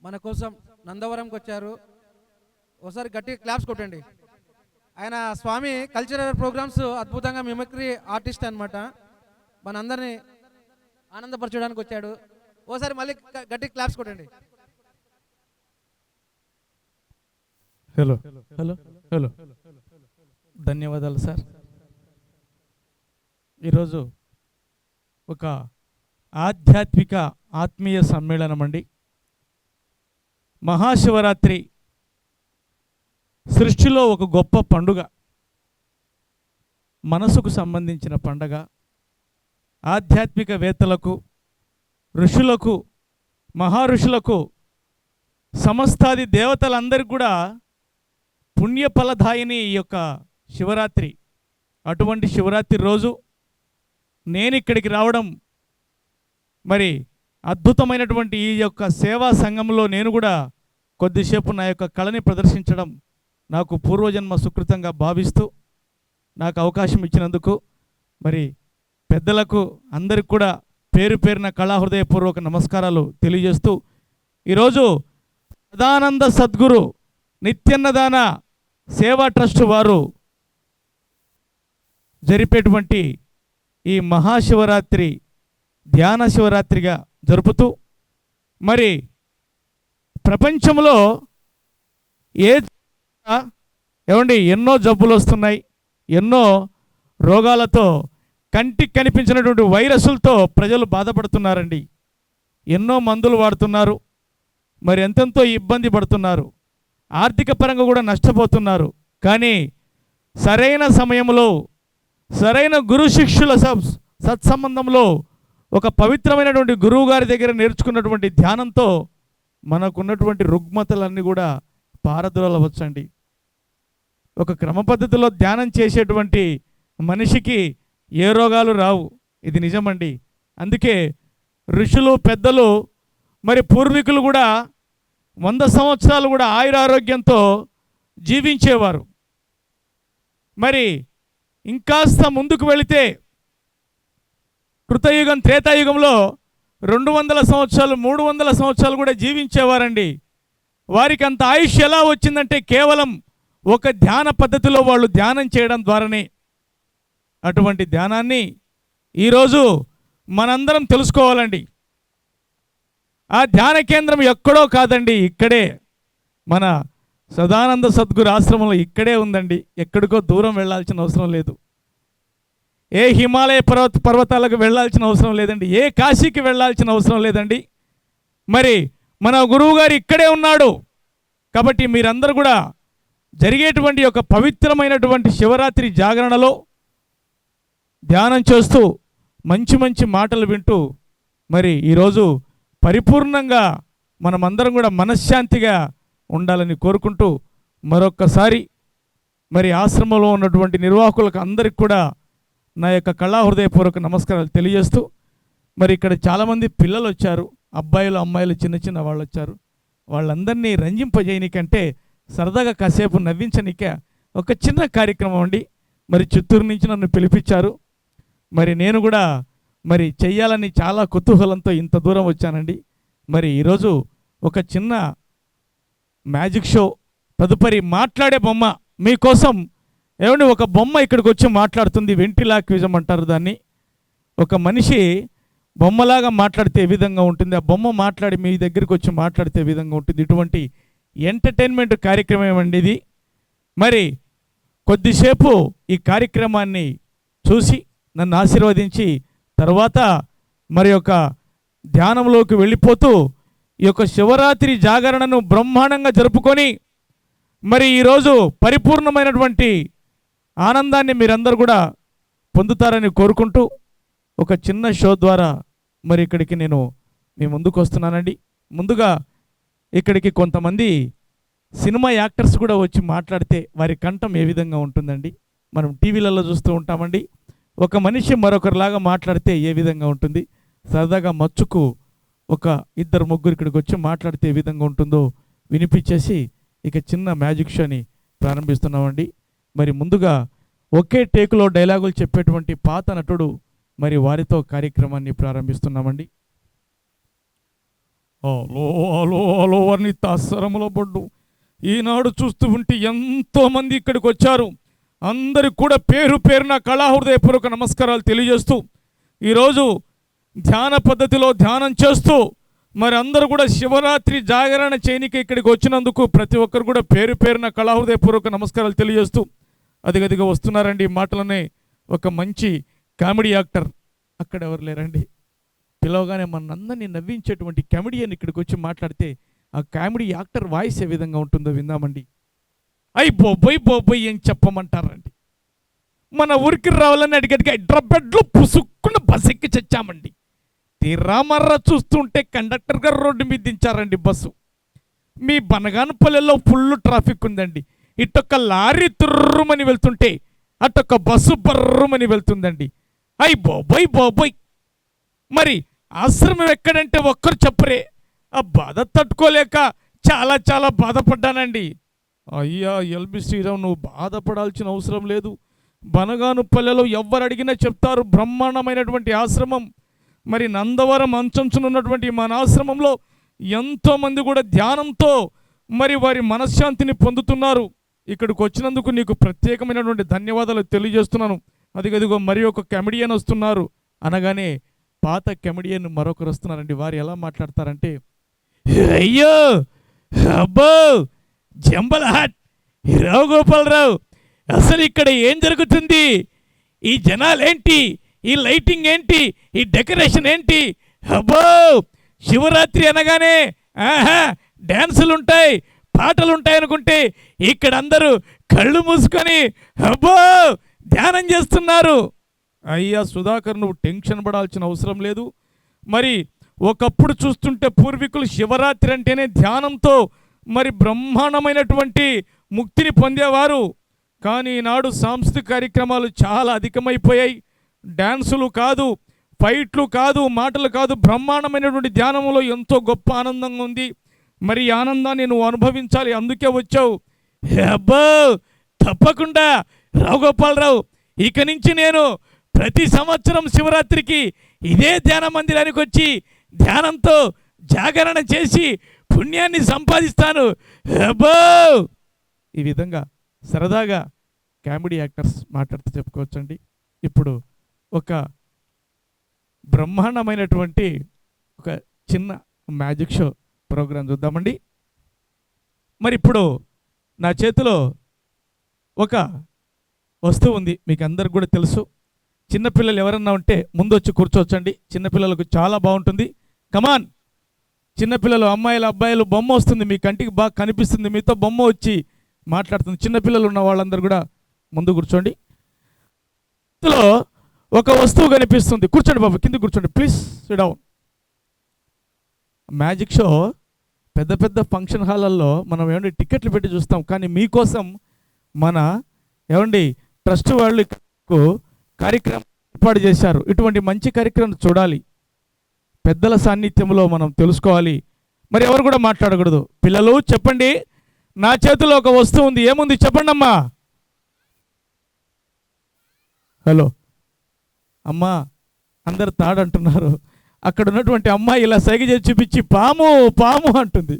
మన కోసం నందవరంకి వచ్చారు. ఒకసారి గట్టిగా క్లాప్స్ కొట్టండి. ఆయన స్వామి కల్చరల్ ప్రోగ్రామ్స్ అద్భుతంగా మిమిక్రీ ఆర్టిస్ట్ అనమాట. మనందరినీ ఆనందపరచడానికి వచ్చాడు. ఓసారి మళ్ళీ గట్టి క్లాప్స్ కొట్టండి. హలో హలో హలో ధన్యవాదాలు సార్. ఈరోజు ఒక ఆధ్యాత్మిక ఆత్మీయ సమ్మేళనం అండి. మహాశివరాత్రి సృష్టిలో ఒక గొప్ప పండుగ, మనసుకు సంబంధించిన పండగ. ఆధ్యాత్మికవేత్తలకు, ఋషులకు, మహారుషులకు, సమస్తాది దేవతలందరికీ కూడా పుణ్యఫలదాయిని ఈ యొక్క శివరాత్రి. అటువంటి శివరాత్రి రోజు నేను ఇక్కడికి రావడం, మరి అద్భుతమైనటువంటి ఈ యొక్క సేవా సంఘంలో నేను కూడా కొద్దిసేపు నా యొక్క కళని ప్రదర్శించడం నాకు పూర్వజన్మ సుకృతంగా భావిస్తూ నాకు అవకాశం ఇచ్చినందుకు మరి పెద్దలకు అందరికి కూడా పేరు పేరున కళాహృదయపూర్వక నమస్కారాలు తెలియజేస్తూ, ఈరోజు సదానంద సద్గురు నిత్యన్నదాన సేవా ట్రస్ట్ వారు జరిపేటువంటి ఈ మహాశివరాత్రి ధ్యాన శివరాత్రిగా జరుపుతూ, మరి ప్రపంచంలో ఏమండి ఎన్నో జబ్బులు వస్తున్నాయి, ఎన్నో రోగాలతో, కంటికి కనిపించినటువంటి వైరస్లతో ప్రజలు బాధపడుతున్నారండి. ఎన్నో మందులు వాడుతున్నారు, మరి ఎంతెంతో ఇబ్బంది పడుతున్నారు, ఆర్థిక పరంగా కూడా నష్టపోతున్నారు. కానీ సరైన సమయంలో సరైన గురు శిష్యుల సత్సంబంధంలో ఒక పవిత్రమైనటువంటి గురువు గారి దగ్గర నేర్చుకున్నటువంటి ధ్యానంతో మనకున్నటువంటి రుగ్మతలన్నీ కూడా పారద్రోలవచ్చండి. ఒక క్రమ పద్ధతిలో ధ్యానం చేసేటువంటి మనిషికి ఏ రోగాలు రావు, ఇది నిజమండి. అందుకే ఋషులు, పెద్దలు, మరి పూర్వీకులు కూడా 100 సంవత్సరాలు కూడా ఆయురారోగ్యంతో జీవించేవారు. మరి ఇంకాస్త ముందుకు వెళితే కృతయుగం, త్రేతాయుగంలో 200 సంవత్సరాలు, 300 సంవత్సరాలు కూడా జీవించేవారండి. వారికి అంత ఆయుష్ ఎలా వచ్చిందంటే కేవలం ఒక ధ్యాన పద్ధతిలో వాళ్ళు ధ్యానం చేయడం ద్వారానే. అటువంటి ధ్యానాన్ని ఈరోజు మనందరం తెలుసుకోవాలండి. ఆ ధ్యాన కేంద్రం ఎక్కడో కాదండి, ఇక్కడే మన సదానంద సద్గురు ఆశ్రమంలో ఇక్కడే ఉందండి. ఎక్కడికో దూరం వెళ్ళాల్సిన అవసరం లేదు. ఏ హిమాలయ పర్వతాలకు వెళ్ళాల్సిన అవసరం లేదండి, ఏ కాశీకి వెళ్ళాల్సిన అవసరం లేదండి. మరి మన గురువుగారు ఇక్కడే ఉన్నాడు. కాబట్టి మీరందరూ కూడా జరిగేటువంటి ఒక పవిత్రమైనటువంటి శివరాత్రి జాగరణలో ధ్యానం చేస్తూ మంచి మంచి మాటలు వింటూ మరి ఈరోజు పరిపూర్ణంగా మనమందరం కూడా మనశ్శాంతిగా ఉండాలని కోరుకుంటూ మరొక్కసారి మరి ఆశ్రమంలో ఉన్నటువంటి నిర్వాహకులకు అందరికి కూడా నా యొక్క కళాహృదయపూర్వక నమస్కారాలు తెలియజేస్తూ, మరి ఇక్కడ చాలామంది పిల్లలు వచ్చారు, అబ్బాయిలు, అమ్మాయిలు, చిన్న చిన్న వాళ్ళు వచ్చారు. వాళ్ళందరినీ రంజింపజేయనికంటే సరదాగా కాసేపు నవ్వించనిక ఒక చిన్న కార్యక్రమం అండి. మరి చిత్తూరు నుంచి నన్ను పిలిపించారు. మరి నేను కూడా మరి చెయ్యాలని చాలా కుతూహలంతో ఇంత దూరం వచ్చానండి. మరి ఈరోజు ఒక చిన్న మ్యాజిక్ షో, తదుపరి మాట్లాడే బొమ్మ మీకోసం. ఏమండి, ఒక బొమ్మ ఇక్కడికి వచ్చి మాట్లాడుతుంది. వెంట్రిలాక్విజం అంటారు దాన్ని. ఒక మనిషి బొమ్మలాగా మాట్లాడితే ఏ విధంగా ఉంటుంది, ఆ బొమ్మ మాట్లాడి మీ దగ్గరికి వచ్చి మాట్లాడితే ఏ విధంగా ఉంటుంది. ఇటువంటి ఎంటర్టైన్మెంట్ కార్యక్రమం అండి ఇది. మరి కొద్దిసేపు ఈ కార్యక్రమాన్ని చూసి నన్ను ఆశీర్వదించి తర్వాత మరి యొక్క ధ్యానంలోకి వెళ్ళిపోతూ ఈ యొక్క శివరాత్రి జాగరణను బ్రహ్మాండంగా జరుపుకొని మరి ఈరోజు పరిపూర్ణమైనటువంటి ఆనందాన్ని మీరందరూ కూడా పొందుతారని కోరుకుంటూ ఒక చిన్న షో ద్వారా మరి ఇక్కడికి నేను మీ ముందుకు వస్తున్నానండి. ముందుగా ఇక్కడికి కొంతమంది సినిమా యాక్టర్స్ కూడా వచ్చి మాట్లాడితే వారి కంఠం ఏ విధంగా ఉంటుందండి, మనం టీవీలలో చూస్తూ ఉంటామండి. ఒక మనిషి మరొకరిలాగా మాట్లాడితే ఏ విధంగా ఉంటుంది, సరదాగా మచ్చుకు ఒక 2-3 ఇక్కడికి వచ్చి మాట్లాడితే ఏ విధంగా ఉంటుందో వినిపించేసి ఇక చిన్న మ్యాజిక్ షోని ప్రారంభిస్తున్నామండి. మరి ముందుగా ఒకే టేకులో డైలాగులు చెప్పేటువంటి పాత నటుడు మరి వారితో కార్యక్రమాన్ని ప్రారంభిస్తున్నామండి. అలో అలో అలో అని తాత్సరములో పడ్డు. ఈనాడు చూస్తూ ఉంటే ఎంతోమంది ఇక్కడికి వచ్చారు. అందరికి కూడా పేరు పేరున కళాహృదయపూర్వక నమస్కారాలు తెలియజేస్తూ ఈరోజు ధ్యాన పద్ధతిలో ధ్యానం చేస్తూ మరి అందరూ కూడా శివరాత్రి జాగరణ చేయనికి ఇక్కడికి వచ్చినందుకు ప్రతి ఒక్కరు కూడా పేరు పేరున కళాహృదయపూర్వక నమస్కారాలు తెలియజేస్తూ అదిగదిగా వస్తున్నారండి. ఈ మాటలనే ఒక మంచి కామెడీ యాక్టర్, అక్కడ ఎవరు లేరండి, పిలవగానే మనందరినీ నవ్వించేటువంటి కామెడియన్ ఇక్కడికి వచ్చి మాట్లాడితే ఆ కామెడీ యాక్టర్ వాయిస్ ఏ విధంగా ఉంటుందో విందామండి. అయ్యి బొబ్బోయ్ బొబ్బోయ్ ఏం చెప్పమంటారండి. మన ఊరికి రావాలని అడిగడిగా హైదరాబాద్లో పుసుక్కున్న బస్ ఎక్కి చచ్చామండి. తీరామర్రా చూస్తుంటే కండక్టర్ గారు రోడ్డు మీద దించారండి బస్సు. మీ బనగానపల్లెలో ఫుల్ ట్రాఫిక్ ఉందండి. ఇటొక్క లారీ తుర్రుమని వెళ్తుంటే అటొక్క బస్సు బర్రుమని వెళ్తుందండి. అయ్యి బొబ్బోయ్ బొబ్బోయ్. మరి ఆశ్రమం ఎక్కడంటే ఒక్కరు చెప్పరే. ఆ బాధ తట్టుకోలేక చాలా చాలా బాధపడ్డానండి. అయ్యా ఎల్బి శ్రీరామ్, నువ్వు బాధపడాల్సిన అవసరం లేదు. బనగానుపల్లెలో ఎవరు అడిగినా చెప్తారు, బ్రహ్మాండమైనటువంటి ఆశ్రమం. మరి నందవరం అంచునున్నటువంటి మన ఆశ్రమంలో ఎంతోమంది కూడా ధ్యానంతో మరి వారి మనశ్శాంతిని పొందుతున్నారు. ఇక్కడికి వచ్చినందుకు నీకు ప్రత్యేకమైనటువంటి ధన్యవాదాలు తెలియజేస్తున్నాను. అదిగదిగో మరి ఒక కమెడియన్ వస్తున్నారు అనగానే పాత కమెడియన్ మరొకరు వస్తున్నారండి. వారు ఎలా మాట్లాడతారంటే, అయ్యో అబ్బో జంబలహాట్ రావు గోపాలరావు, అసలు ఇక్కడ ఏం జరుగుతుంది? ఈ జనాలేంటి, ఈ లైటింగ్ ఏంటి, ఈ డెకరేషన్ ఏంటి? అబ్బో శివరాత్రి అనగానే ఆహా డ్యాన్సులు ఉంటాయి, పాటలు ఉంటాయి అనుకుంటే ఇక్కడ అందరూ కళ్ళు మూసుకొని అబ్బో ధ్యానం చేస్తున్నారు. అయ్యా సుధాకర్, నువ్వు టెన్షన్ పడాల్సిన అవసరం లేదు. మరి ఒకప్పుడు చూస్తుంటే పూర్వీకులు శివరాత్రి అంటేనే ధ్యానంతో మరి బ్రహ్మాండమైనటువంటి ముక్తిని పొందేవారు. కానీ ఈనాడు సాంస్కృతిక కార్యక్రమాలు చాలా అధికమైపోయాయి. డ్యాన్సులు కాదు, ఫైట్లు కాదు, మాటలు కాదు, బ్రహ్మాండమైనటువంటి ధ్యానంలో ఎంతో గొప్ప ఆనందంగా ఉంది. మరి ఈ ఆనందాన్ని నువ్వు అనుభవించాలి, అందుకే వచ్చావు. అబ్బో తప్పకుండా రావు గోపాలరావు, ఇక నుంచి నేను ప్రతి సంవత్సరం శివరాత్రికి ఇదే ధ్యాన మందిరానికి వచ్చి ధ్యానంతో జాగరణ చేసి పుణ్యాన్ని సంపాదిస్తాను. అబ్బో ఈ విధంగా సరదాగా కామెడీ యాక్టర్స్ మాట్లాడుతూ చెప్పుకోవచ్చండి. ఇప్పుడు ఒక బ్రహ్మాండమైనటువంటి ఒక చిన్న మ్యాజిక్ షో ప్రోగ్రాం చూద్దామండి. మరి ఇప్పుడు నా చేతిలో ఒక వస్తువు ఉంది, మీకు అందరికి కూడా తెలుసు. చిన్నపిల్లలు ఎవరన్నా ఉంటే ముందు వచ్చి కూర్చోవచ్చండి. చిన్నపిల్లలకు చాలా బాగుంటుంది. కమాన్ చిన్నపిల్లలు, అమ్మాయిలు అబ్బాయిలు, బొమ్మ వస్తుంది, మీ కంటికి బాగా కనిపిస్తుంది, మీతో బొమ్మ వచ్చి మాట్లాడుతుంది. చిన్నపిల్లలు ఉన్న వాళ్ళందరూ కూడా ముందు కూర్చోండి. ఇందులో ఒక వస్తువు కనిపిస్తుంది. కూర్చోండి బాబు, కింద కూర్చోండి please, SIT down. Magic show పెద్ద పెద్ద ఫంక్షన్ హాలల్లో మనం ఏమండి టికెట్లు పెట్టి చూస్తాం, కానీ మీకోసం మన ఏమండి ట్రస్ట్ వాళ్ళు కార్యక్రమం ఏర్పాటు చేశారు. ఇటువంటి మంచి కార్యక్రమం చూడాలి, పెద్దల సాన్నిధ్యంలో మనం తెలుసుకోవాలి. మరి ఎవరు కూడా మాట్లాడకూడదు. పిల్లలు చెప్పండి, నా చేతిలో ఒక వస్తువు ఉంది, ఏముంది చెప్పండి అమ్మా. హలో అమ్మా, అందరు తాడంటున్నారు. అక్కడ ఉన్నటువంటి అమ్మాయి ఇలా సైగ చేసి చూపించి పాము పాము అంటుంది.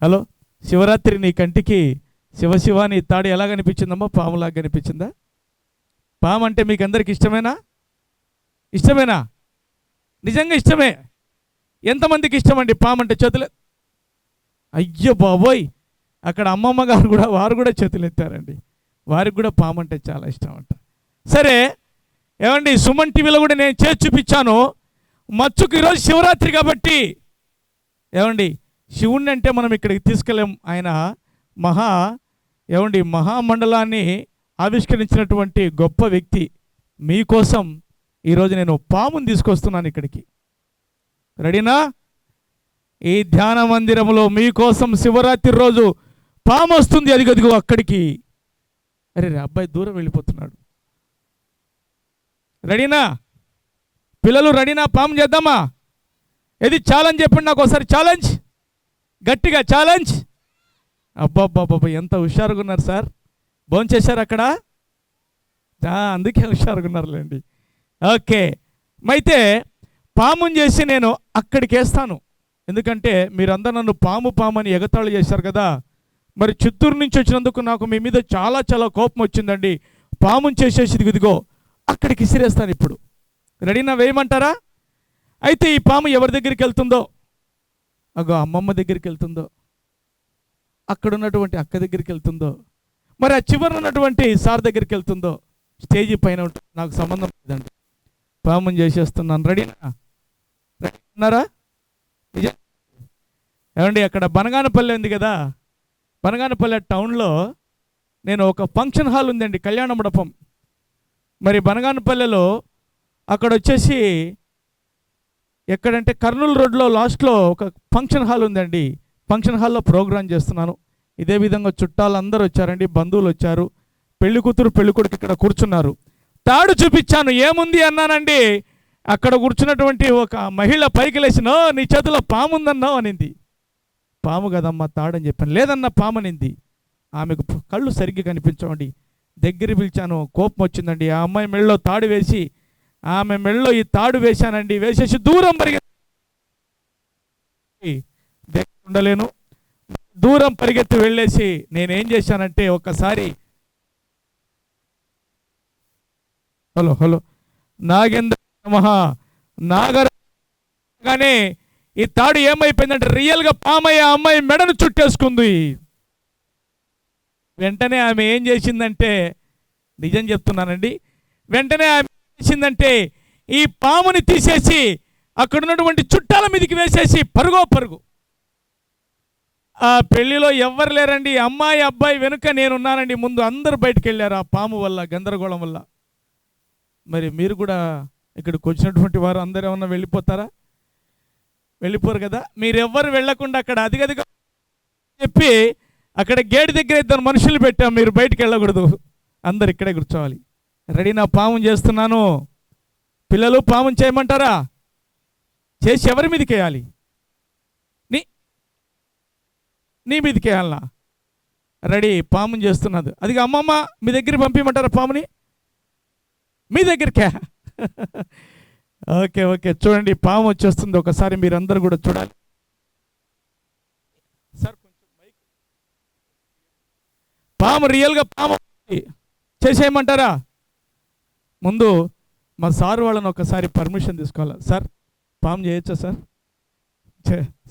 హలో, శివరాత్రి నీ కంటికి శివశివాని తాడు ఎలా కనిపించిందమ్మా? పాములాగా కనిపించిందా? పాము అంటే మీకు అందరికి ఇష్టమేనా? ఇష్టమేనా? నిజంగా ఇష్టమే. ఎంతమందికి ఇష్టమండి పాము అంటే? చేతులు. అయ్యో బాబోయ్, అక్కడ అమ్మమ్మ గారు కూడా, వారు కూడా చేతులు ఎత్తారండి. వారికి కూడా పాము అంటే చాలా ఇష్టం అంట. సరే ఏమండి, సుమన్ టీవీలో కూడా నేను చేసి చూపించాను. మచ్చుకు ఈరోజు శివరాత్రి కాబట్టి ఏమండి శివుణ్ణి అంటే మనం ఇక్కడికి తీసుకెళ్ళాం. ఆయన మహామండలాన్ని ఆవిష్కరించినటువంటి గొప్ప వ్యక్తి. మీకోసం ఈరోజు నేను పాముని తీసుకొస్తున్నాను ఇక్కడికి. రెడీనా? ఈ ధ్యాన మందిరంలో మీకోసం శివరాత్రి రోజు పాము వస్తుంది. అదిగదిగో అక్కడికి. అరే అబ్బాయి దూరం వెళ్ళిపోతున్నాడు. రెడీనా పిల్లలు? రెడీనా? పాము చేద్దామా? ఏది ఛాలెంజ్ చెప్పండి నాకు ఒకసారి. ఛాలెంజ్, గట్టిగా ఛాలెంజ్. అబ్బాబ్బాబ్బా, ఎంత హుషారుగా ఉన్నారు సార్. భోంచేశారు అక్కడ? అందుకే హుషారుగా ఉన్నారులేండి. ఓకే, అయితే పాముని చేసి నేను అక్కడికి వేస్తాను. ఎందుకంటే మీరందరూ నన్ను పాము పాము అని ఎగతాళి చేశారు కదా. మరి చిత్తూరు నుంచి వచ్చినందుకు నాకు మీ మీద చాలా చాలా కోపం వచ్చిందండి. పాముని చేసేసి ఇదిగో అక్కడికి ఇసిరేస్తాను. ఇప్పుడు రెడీనా? వేయమంటారా? అయితే ఈ పాము ఎవరి దగ్గరికి వెళ్తుందో, అగో అమ్మమ్మ దగ్గరికి వెళ్తుందో, అక్కడ ఉన్నటువంటి అక్క దగ్గరికి వెళ్తుందో, మరి ఆ చివరి ఉన్నటువంటి సార్ దగ్గరికి వెళ్తుందో, స్టేజీ పైన ఉంటుంది, నాకు సంబంధం లేదండి. పాముని చేసేస్తున్నాను. రెడీనా? రెడీ ఉన్నారా? ఏమండి, అక్కడ బనగానపల్లి ఉంది కదా, బనగానపల్లి టౌన్లో నేను ఒక ఫంక్షన్ హాల్ ఉందండి, కళ్యాణ మండపం. మరి బనగానపల్లెలో అక్కడ వచ్చేసి ఎక్కడంటే కర్నూలు రోడ్లో లాస్ట్లో ఒక ఫంక్షన్ హాల్ ఉందండి. ఫంక్షన్ హాల్లో ప్రోగ్రాం చేస్తున్నాను. ఇదే విధంగా చుట్టాలు అందరూ వచ్చారండి, బంధువులు వచ్చారు, పెళ్లి కూతురు పెళ్లి కొడుకు ఇక్కడ కూర్చున్నారు. తాడు చూపించాను, ఏముంది అన్నానండి. అక్కడ కూర్చున్నటువంటి ఒక మహిళ పైకి లేచినో, నీ చేతిలో పాము ఉందన్నావు అనింది. పాము కదమ్మా తాడని చెప్పాను. లేదన్న పాము అనింది. ఆమెకు కళ్ళు సరిగ్గా కనిపించవండి. దగ్గర పిలిచాను, కోపం వచ్చిందండి. ఆ అమ్మాయి మెళ్ళలో తాడు వేసి, ఆమె మెళ్ళలో ఈ తాడు వేశానండి. వేసేసి దూరం పరిగెత్తి, దగ్గర ఉండలేను, దూరం పరిగెత్తి వెళ్ళేసి నేనేం చేశానంటే ఒక్కసారి హలో నాగేంద్ర నమః నాగరాగానే ఈ తాడు ఏమైపోయిందంటే రియల్గా పామయ్య అమ్మాయి మెడను చుట్టేసుకుంది. వెంటనే ఆమె ఏం చేసిందంటే, నిజం చెప్తున్నానండి, వెంటనే ఆమె ఏం చేసిందంటే ఈ పాముని తీసేసి అక్కడ ఉన్నటువంటి చుట్టాల మీదకి వేసేసి పరుగు. ఆ పెళ్లిలో ఎవ్వరు లేరండి, అమ్మాయి అబ్బాయి వెనుక నేనున్నానండి. ముందు అందరూ బయటకు వెళ్ళారు ఆ పాము వల్ల, గందరగోళం వల్ల. మరి మీరు కూడా ఇక్కడికి వచ్చినటువంటి వారు అందరూ ఏమన్నా వెళ్ళిపోతారా? వెళ్ళిపోరు కదా. మీరెవ్వరు వెళ్లకుండా అక్కడ అదిగదిగా చెప్పి అక్కడ గేట్ దగ్గర ఇద్దరు మనుషులు పెట్టాం, మీరు బయటికి వెళ్ళకూడదు, అందరు ఇక్కడే కూర్చోవాలి. రెడీ? నా పాము చేస్తున్నాను. పిల్లలు పాముని చేయమంటారా? చేసి ఎవరి మీదకి వేయాలి? నీ మీదకి వేయాలనా? రెడీ? పాముని చేస్తున్నది. అది అమ్మమ్మ మీ దగ్గర పంపించమంటారా పాముని? మీ దగ్గరికే? ఓకే చూడండి, పాము వచ్చేస్తుంది. ఒకసారి మీరందరూ కూడా చూడాలి. సార్ కొంచెం మైక్, పాము రియల్గా పాము చేసేయమంటారా? ముందు మా సార్ వాళ్ళని ఒకసారి పర్మిషన్ తీసుకోవాలి. సార్ పాము చేయొచ్చా?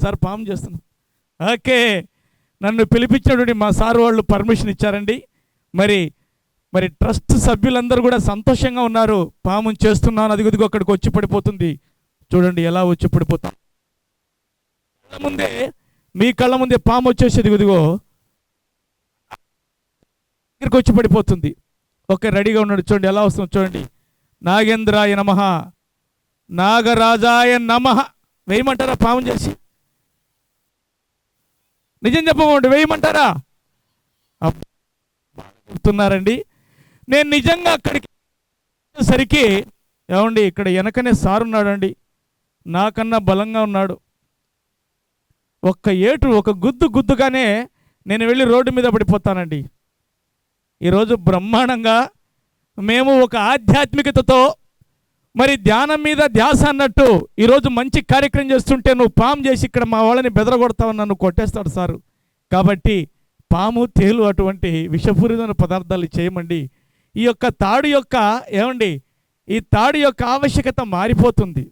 సార్ పాము చేస్తున్నాం. ఓకే, నన్ను పిలిపించినటువంటి మా సార్ వాళ్ళు పర్మిషన్ ఇచ్చారండి. మరి ట్రస్ట్ సభ్యులందరూ కూడా సంతోషంగా ఉన్నారు. పాముని చేస్తున్నాను, అదిగో అక్కడికి వచ్చి పడిపోతుంది. చూడండి ఎలా వచ్చి పడిపోతాం. ముందే మీ కళ్ళ ముందే పాము వచ్చేసేది, ఇదిగో దగ్గరికి వచ్చి పడిపోతుంది. ఓకే, రెడీగా ఉన్నాడు. చూడండి ఎలా వస్తుంది. చూడండి, నాగేంద్రాయ నమః నాగరాజాయ నమః. వేయమంటారా పాము చేసి? నిజం చెప్పమండి, వేయమంటారా? చెప్తున్నారండి. నేను నిజంగా అక్కడికి సరికి ఏమండి, ఇక్కడ వెనకనే సార్ ఉన్నాడండి, నాకన్నా బలంగా ఉన్నాడు. ఒక్క ఏటు ఒక గుద్దుగానే నేను వెళ్ళి రోడ్డు మీద పడిపోతానండి. ఈరోజు బ్రహ్మాండంగా మేము ఒక ఆధ్యాత్మికతతో మరి ధ్యానం మీద ధ్యాస అన్నట్టు ఈరోజు మంచి కార్యక్రమం చేస్తుంటే నువ్వు పాము చేసి ఇక్కడ మా వాళ్ళని బెదరగొడతావని నన్ను కొట్టేస్తాడు సారు. కాబట్టి పాము, తేలు అటువంటి విషపూరితమైన పదార్థాలు చేయమండి. ఈ యొక్క తాడు యొక్క ఏమండి, ఈ తాడు యొక్క ఆవశ్యకత మారిపోతుంది,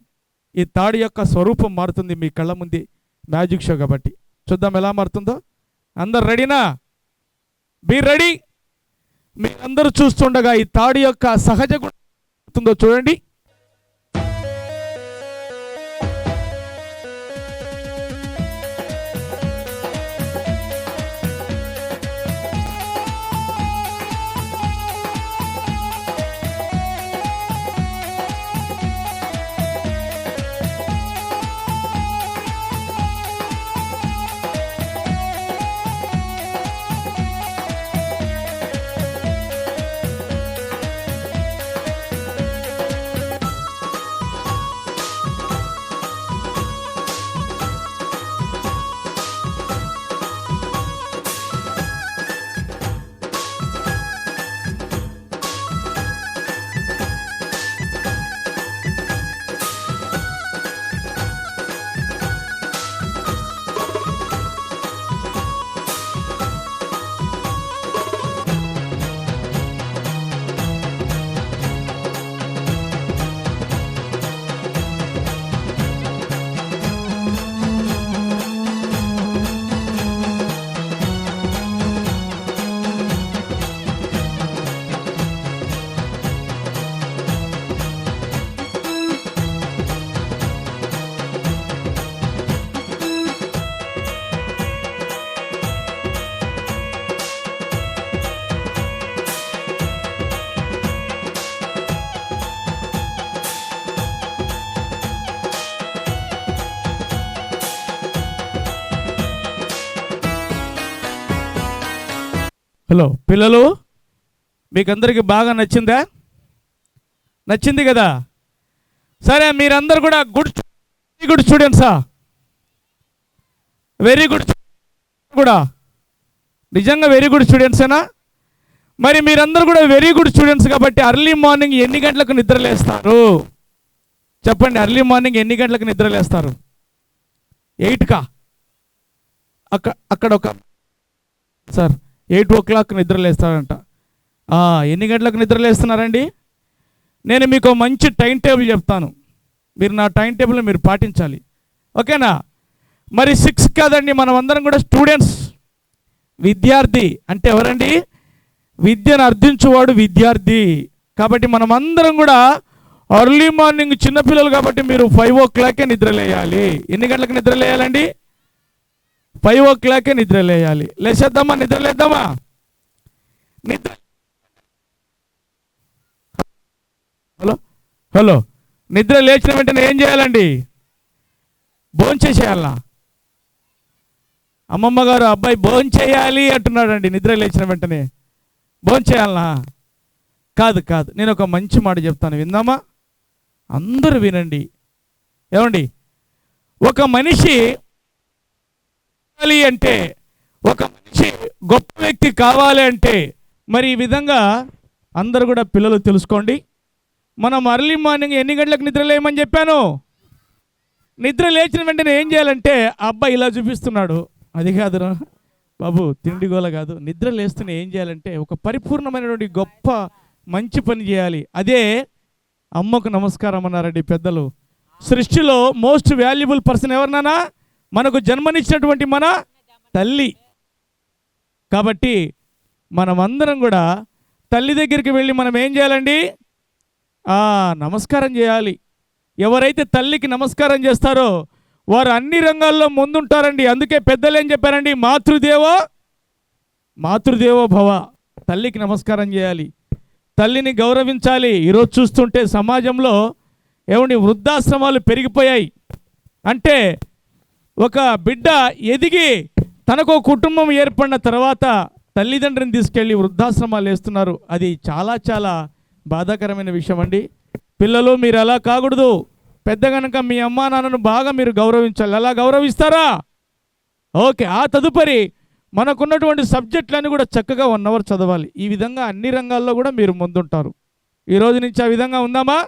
ఈ తాడు యొక్క స్వరూపం మారుతుంది మీ కళ్ళ ముందే. మ్యాజిక్ షో కాబట్టి చూద్దాం ఎలా మారుతుందో. అందరు రెడీనా? Be ready. మీరందరూ చూస్తుండగా ఈ తాడు యొక్క సహజ గుణం చూడండి. హలో పిల్లలు, మీకు అందరికీ బాగా నచ్చిందా? నచ్చింది కదా? సరే, మీరందరూ కూడా వెరీ గుడ్ స్టూడెంట్సా? వెరీ గుడ్ కూడా నిజంగా వెరీ గుడ్ స్టూడెంట్సేనా? మరి మీరందరూ కూడా వెరీ గుడ్ స్టూడెంట్స్ కాబట్టి అర్లీ మార్నింగ్ ఎన్ని గంటలకు నిద్రలేస్తారు చెప్పండి? అర్లీ మార్నింగ్ ఎన్ని గంటలకు నిద్రలేస్తారు? 8కా? అక్కడ ఒక సార్ 8 o'clock నిద్రలేస్తారంట. ఎన్ని గంటలకు నిద్రలేస్తున్నారండి? నేను మీకు మంచి టైం టేబుల్ చెప్తాను, మీరు నా టైం టేబుల్ని మీరు పాటించాలి, ఓకేనా? మరి 6 కాదండి, మనం అందరం కూడా స్టూడెంట్స్. విద్యార్థి అంటే ఎవరండి? విద్యను అర్థించువాడు విద్యార్థి. కాబట్టి మనం అందరం కూడా అర్లీ మార్నింగ్, చిన్నపిల్లలు కాబట్టి మీరు 5 o'clock నిద్రలేయాలి. ఎన్ని గంటలకు నిద్రలేయాలండి? 5 o'clock నిద్రలేయాలి. లేచేద్దామా? నిద్రలేద్దామా? హలో, నిద్ర లేచిన వెంటనే ఏం చేయాలండి? భోంచేసేయాలా? అమ్మమ్మ గారు అబ్బాయి భోంచేయాలి అంటున్నాడండి. నిద్ర లేచిన వెంటనే భోంచేయాలనా? కాదు, నేను ఒక మంచి మాట చెప్తాను, విందామా? అందరూ వినండి. ఏమండి, ఒక మనిషి అంటే, ఒక మనిషి గొప్ప వ్యక్తి కావాలి అంటే, మరి ఈ విధంగా అందరూ కూడా పిల్లలు తెలుసుకోండి. మనం అర్లీ మార్నింగ్ ఎన్ని గంటలకు నిద్ర లేయమని చెప్పాను? నిద్ర లేచిన వెంటనే ఏం చేయాలంటే, ఆ అబ్బాయి ఇలా చూపిస్తున్నాడు, అది కాదురా బాబు, తిండి గోల కాదు. నిద్ర లేస్తూనే ఏం చేయాలంటే ఒక పరిపూర్ణమైనటువంటి గొప్ప మంచి పని చేయాలి. అదే అమ్మకు నమస్కారం అన్నారండి పెద్దలు. సృష్టిలో మోస్ట్ వాల్యుబుల్ పర్సన్ ఎవరినానా? మనకు జన్మనిచ్చినటువంటి మన తల్లి. కాబట్టి మనమందరం కూడా తల్లి దగ్గరికి వెళ్ళి మనం ఏం చేయాలండి? నమస్కారం చేయాలి. ఎవరైతే తల్లికి నమస్కారం చేస్తారో వారు అన్ని రంగాల్లో ముందుంటారండి. అందుకే పెద్దలు ఏం చెప్పారండి? మాతృదేవో భవ. తల్లికి నమస్కారం చేయాలి, తల్లిని గౌరవించాలి. ఈరోజు చూస్తుంటే సమాజంలో ఏమండి వృద్ధాశ్రమాలు పెరిగిపోయాయి. అంటే ఒక బిడ్డ ఎదిగి తనకు కుటుంబం ఏర్పడిన తర్వాత తల్లిదండ్రిని తీసుకెళ్ళి వృద్ధాశ్రమాలు వేస్తున్నారు. అది చాలా చాలా బాధాకరమైన విషయం అండి. పిల్లలు, మీరు అలా కాకూడదు. పెద్ద కనుక మీ అమ్మా నాన్నను బాగా మీరు గౌరవించాలి. అలా గౌరవిస్తారా? ఓకే. ఆ తదుపరి మనకున్నటువంటి సబ్జెక్టులన్నీ కూడా చక్కగా 1 hour చదవాలి. ఈ విధంగా అన్ని రంగాల్లో కూడా మీరు ముందుంటారు. ఈ రోజు నుంచి ఆ విధంగా ఉందామా?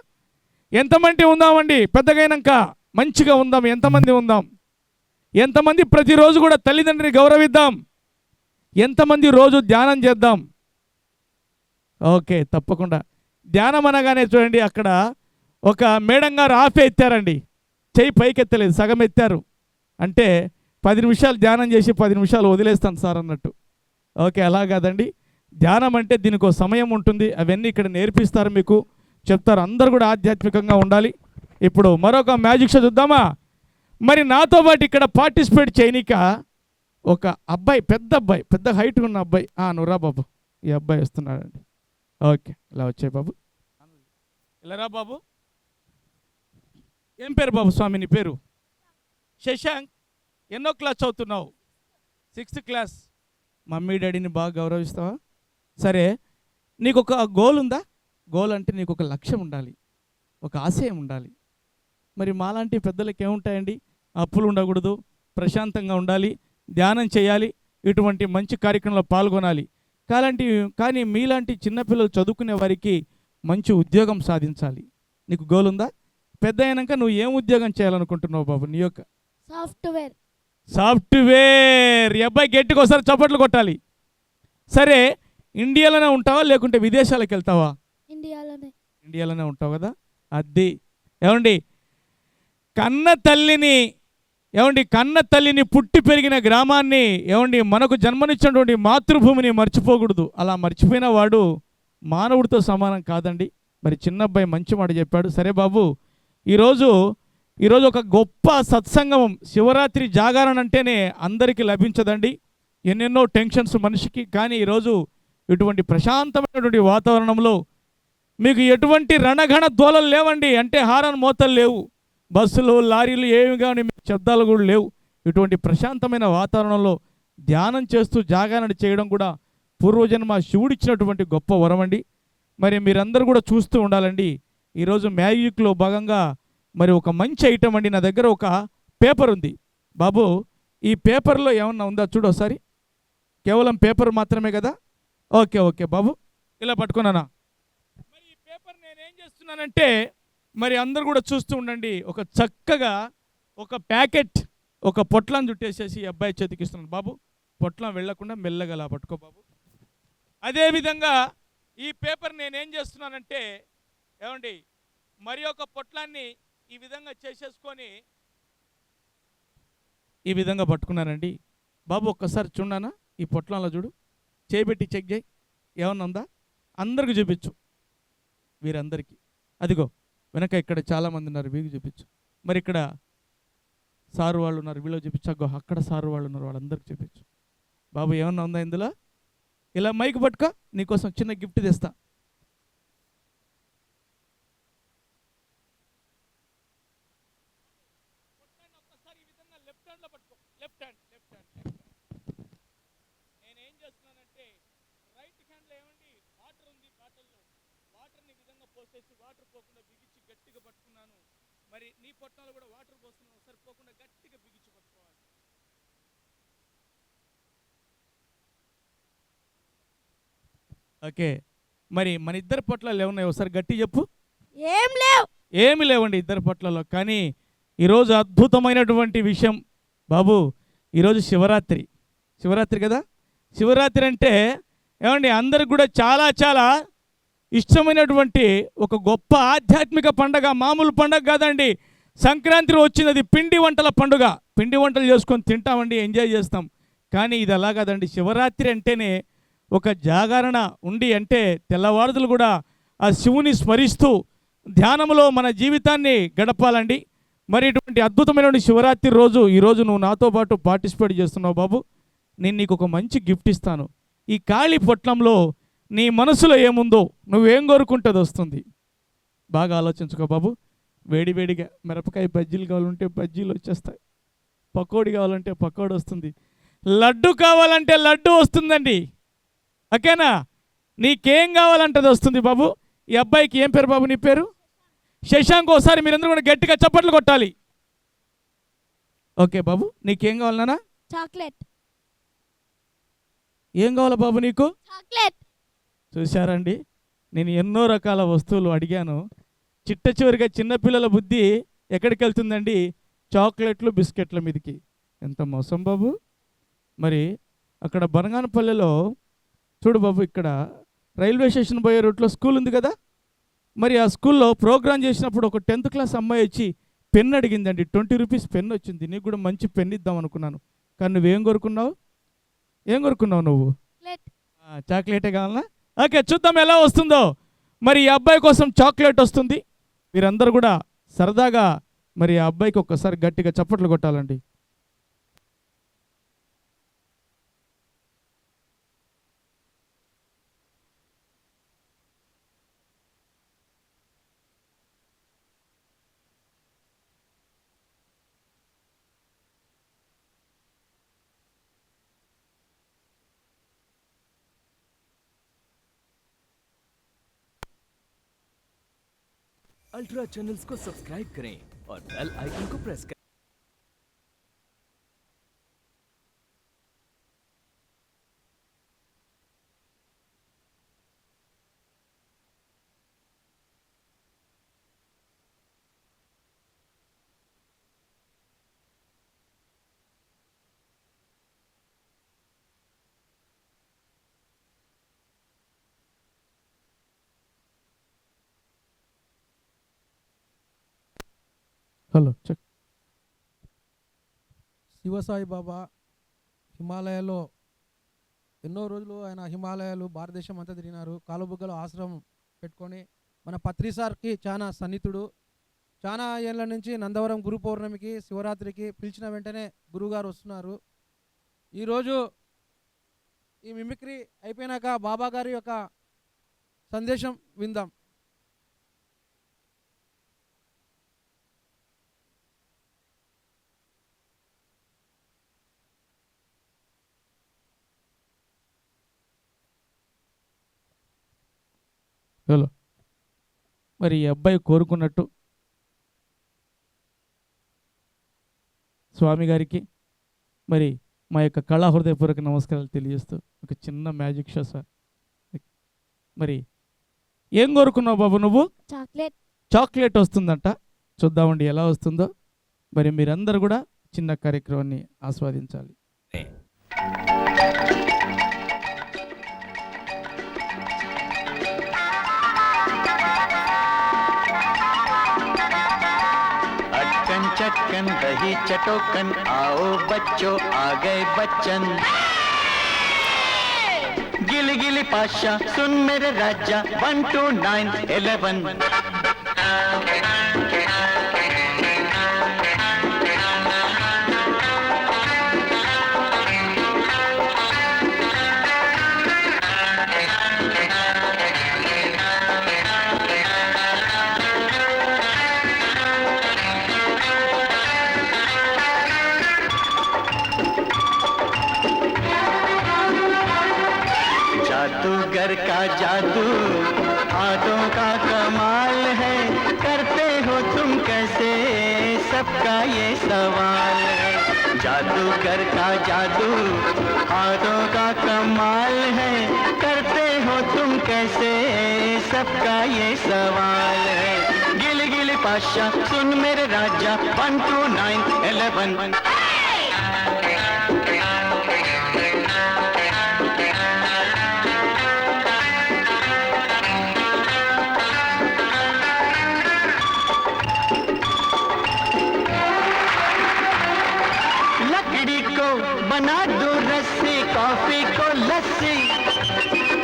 ఎంతమంది ఉందామండి? పెద్దగైనాక మంచిగా ఉందాం. ఎంతమంది ఉందాం? ఎంతమంది ప్రతిరోజు కూడా తల్లిదండ్రిని గౌరవిద్దాం? ఎంతమంది రోజు ధ్యానం చేద్దాం? ఓకే, తప్పకుండా. ధ్యానం అనగానే చూడండి, అక్కడ ఒక మేడం గారు ఆఫే ఎత్తారండి, చెయ్యి పైకి ఎత్తలేదు, సగం ఎత్తారు. అంటే 10 నిమిషాలు ధ్యానం చేసి 10 నిమిషాలు వదిలేస్తాను సార్ అన్నట్టు. ఓకే, అలా కాదండి. ధ్యానం అంటే దీనికి ఒక సమయం ఉంటుంది. అవన్నీ ఇక్కడ నేర్పిస్తారు, మీకు చెప్తారు. అందరూ కూడా ఆధ్యాత్మికంగా ఉండాలి. ఇప్పుడు మరొక మ్యాజిక్ షో చూద్దామా? మరి నాతో పాటు ఇక్కడ పార్టిసిపేట్ చేయనిక ఒక అబ్బాయి, పెద్ద హైట్ ఉన్న అబ్బాయి. నువ్వు రా బాబు, ఈ అబ్బాయి వస్తున్నాడండి. ఓకే, ఇలా వచ్చాయి బాబు, ఇలా రా బాబు. ఏం పేరు బాబు? స్వామి, నీ పేరు? శశాంక్. ఎన్నో క్లాస్ చదువుతున్నావు? 6th class. మమ్మీ డాడీని బాగా గౌరవిస్తావా? సరే, నీకు ఒక గోల్ ఉందా? గోల్ అంటే నీకు ఒక లక్ష్యం ఉండాలి, ఒక ఆశయం ఉండాలి. మరి మాలాంటి పెద్దలకి ఏముంటాయండి? అప్పులు ఉండకూడదు, ప్రశాంతంగా ఉండాలి, ధ్యానం చేయాలి, ఇటువంటి మంచి కార్యక్రమంలో పాల్గొనాలి. కానీ మీలాంటి చిన్నపిల్లలు చదువుకునే వారికి మంచి ఉద్యోగం సాధించాలి. నీకు గోల్ ఉందా? పెద్ద అయినాక నువ్వు ఏం ఉద్యోగం చేయాలనుకుంటున్నావు బాబు? నీ యొక్క సాఫ్ట్వేర్. ఈ అబ్బాయి గట్టికి ఒకసారి చప్పట్లు కొట్టాలి. సరే, ఇండియాలోనే ఉంటావా లేకుంటే విదేశాలకు వెళ్తావా? ఇండియాలోనే ఉంటావు కదా. అది ఏమండి, కన్న తల్లిని పుట్టి పెరిగిన గ్రామాన్ని, ఏమండి మనకు జన్మనిచ్చినటువంటి మాతృభూమిని మర్చిపోకూడదు. అలా మర్చిపోయిన వాడు మానవుడితో సమానం కాదండి. మరి చిన్నబ్బాయి మంచి మాట చెప్పాడు. సరే బాబు, ఈరోజు ఒక గొప్ప సత్సంగమం. శివరాత్రి జాగరణ అంటేనే అందరికీ లభించదండి, ఎన్నెన్నో టెన్షన్స్ మనిషికి. కానీ ఈరోజు ఇటువంటి ప్రశాంతమైనటువంటి వాతావరణంలో మీకు ఎటువంటి రణఘణ దోలలు లేవండి. అంటే హారన్ మోతలు లేవు, బస్సులు లారీలు ఏమి కానీ శబ్దాలు కూడా లేవు. ఇటువంటి ప్రశాంతమైన వాతావరణంలో ధ్యానం చేస్తూ జాగరణ చేయడం కూడా పూర్వజన్మ శివుడిచ్చినటువంటి గొప్ప వరం అండి. మరి మీరందరూ కూడా చూస్తూ ఉండాలండి. ఈరోజు మ్యాజిక్లో భాగంగా మరి ఒక మంచి ఐటమ్ అండి. నా దగ్గర ఒక పేపర్ ఉంది బాబు. ఈ పేపర్లో ఏమన్నా ఉందా చూడు ఒకసారి. కేవలం పేపర్ మాత్రమే కదా? ఓకే ఓకే బాబు, ఇలా పట్టుకున్నానా. మరి ఈ పేపర్ నేనేం చేస్తున్నానంటే, మరి అందరు కూడా చూస్తూ ఉండండి. ఒక చక్కగా ఒక ప్యాకెట్, ఒక పొట్లం చుట్టేసేసి ఈ అబ్బాయి చేతికి ఇస్తున్నాను బాబు. పొట్లం వెళ్ళకుండా మెల్లగా అలా పట్టుకో బాబు. అదేవిధంగా ఈ పేపర్ నేనేం చేస్తున్నానంటే, ఏమండి, మరి ఒక పొట్లాన్ని ఈ విధంగా చేసేసుకొని ఈ విధంగా పట్టుకున్నానండి బాబు. ఒక్కసారి చూడనా ఈ పొట్లంలో చూడు, చేయబెట్టి చెక్ చేయి, ఏమన్నా ఉందా? అందరికి చూపించు, వీరందరికీ. అదిగో వెనక ఇక్కడ చాలామంది ఉన్నారు, వీరికి చూపించు. మరి ఇక్కడ సారు వాళ్ళు ఉన్నారు, వీళ్ళు చూపించు. అగ్గో అక్కడ సారు వాళ్ళు ఉన్నారు, వాళ్ళందరికీ చూపించు బాబు. ఏమన్నా ఉందా ఇందులో? ఇలా మైక్ పట్టుకో, నీకోసం చిన్న గిఫ్ట్ తెస్తా. ఒక్కసారి ఈ విధంగా లెఫ్ట్ హ్యాండ్లో పట్టుకో. లెఫ్ట్ హ్యాండ్ నేనేం చేస్తున్నానంటే, రైట్ హ్యాండ్లో ఏమండి వాటర్ ఉంది, బాటిల్లో వాటర్ని ఈ విధంగా పోసేసి వాటర్ పోకుండా బిగించి గట్టిగా పట్టుకున్నాను. మరి నీ పొట్టాలు కూడా వాటర్ పోస్తున్నాను, ఒకసారి పోకుండా గట్టిగా బిగించి పట్టుకోవాలి. ఓకే, మరి మన ఇద్దరు పొట్లాలు ఏమున్నాయి ఒకసారి గట్టి చెప్పు. ఏమి లేవండి ఇద్దరు పొట్లలో. కానీ ఈరోజు అద్భుతమైనటువంటి విషయం బాబు. ఈరోజు శివరాత్రి కదా. శివరాత్రి అంటే ఏమండి అందరికి కూడా చాలా చాలా ఇష్టమైనటువంటి ఒక గొప్ప ఆధ్యాత్మిక పండగ. మామూలు పండగ కాదండి. సంక్రాంతి వచ్చినది పిండి వంటల పండుగ. పిండి వంటలు చేసుకొని తింటామండి, ఎంజాయ్ చేస్తాం. కానీ ఇది అలా కాదండి. శివరాత్రి అంటేనే ఒక జాగరణ ఉండి, అంటే తెల్లవారుదులు కూడా ఆ శివుని స్మరిస్తూ ధ్యానంలో మన జీవితాన్ని గడపాలండి. మరి ఇటువంటి అద్భుతమైన శివరాత్రి రోజు ఈరోజు నువ్వు నాతో పాటు పార్టిసిపేట్ చేస్తున్నావు బాబు. నేను నీకు ఒక మంచి గిఫ్ట్ ఇస్తాను. ఈ ఖాళీ పొట్లంలో నీ మనసులో ఏముందో, నువ్వేం కోరుకుంటే అది వస్తుంది. బాగా ఆలోచించుకో బాబు. వేడివేడిగా మిరపకాయ బజ్జీలు కావాలంటే బజ్జీలు వచ్చేస్తాయి, పకోడీ కావాలంటే పకోడీ వస్తుంది, లడ్డు కావాలంటే లడ్డు వస్తుందండి. ఓకేనా? నీకేం కావాలంటే అది వస్తుంది బాబు. ఈ అబ్బాయికి ఏం పేరు బాబు? నీ పేరు శశాంక్. ఒకసారి మీరందరూ కూడా గట్టిగా చప్పట్లు కొట్టాలి. ఓకే బాబు, నీకేం కావాలన్నా? చాక్లెట్. ఏం కావాలా బాబు నీకు? చాక్లెట్. చూశారండి, నేను ఎన్నో రకాల వస్తువులు అడిగాను. చిట్ట చివరిగా చిన్నపిల్లల బుద్ధి ఎక్కడికి వెళ్తుందండి? చాక్లెట్లు బిస్కెట్ల మీదకి. ఎంత మోసం బాబు. మరి అక్కడ బనగానపల్లెలో చూడు బాబు, ఇక్కడ రైల్వే స్టేషన్ పోయే రూట్లో స్కూల్ ఉంది కదా. మరి ఆ స్కూల్లో ప్రోగ్రామ్ చేసినప్పుడు ఒక 10th క్లాస్ అమ్మాయి వచ్చి పెన్ అడిగిందండి. 20 రూపీస్ పెన్ వచ్చింది. నీకు కూడా మంచి పెన్ ఇద్దాం అనుకున్నాను. కానీ నువ్వేం కోరుకున్నావు? ఏం కోరుకున్నావు నువ్వు? చాక్లెటే కావాలనా? ఓకే, చూద్దాం ఎలా వస్తుందో. మరి ఈ అబ్బాయి కోసం చాక్లెట్ వస్తుంది. మీరందరూ కూడా సరదాగా మరి ఆ అబ్బాయికి ఒక్కసారి గట్టిగా చప్పట్లు కొట్టాలండి. अल्ट्रा चैनल्स को सब्सक्राइब करें और बेल आइकन को प्रेस करें। Hello check. శివసాయి బాబా హిమాలయాల్లో ఎన్నో రోజులు ఆయన హిమాలయాలు భారతదేశం అంతా తిరిగినారు. కాలుబుగ్గలో ఆశ్రమం పెట్టుకొని మన పత్రి సార్కి చాలా సన్నిహితుడు. చాలా ఏళ్ళ నుంచి నందవరం గురు పౌర్ణమికి శివరాత్రికి పిలిచిన వెంటనే గురువుగారు వస్తున్నారు. ఈరోజు ఈ మిమిక్రీ అయిపోయినాక బాబా గారి యొక్క సందేశం విందాం. హలో మరి ఈ అబ్బాయి కోరుకున్నట్టు స్వామి గారికి మరి మా యొక్క కళా హృదయపూర్వక నమస్కారాలు తెలియజేస్తూ ఒక చిన్న మ్యాజిక్ షో సార్. మరి ఏం కోరుకున్నావు బాబు నువ్వు? చాక్లెట్. చాక్లెట్ వస్తుందంట. చూద్దామండి ఎలా వస్తుందో. మరి మీరందరూ కూడా చిన్న కార్యక్రమాన్ని ఆస్వాదించాలి. अटकन चटकन दही चटोकन आओ बच्चों आ गए बच्चन गिली गिली पाशा सुन मेरे राजा 1 2 9 11 जादूगर का जादू हाथों का कमाल है करते हो तुम कैसे सबका ये सवाल है जादूगर का जादू हाथों का कमाल है करते हो तुम कैसे सबका ये सवाल है गिली गिली पाशा सुन मेरे राजा 1 2 9 11 लकड़ी को बना दो रस्सी कॉफी को लस्सी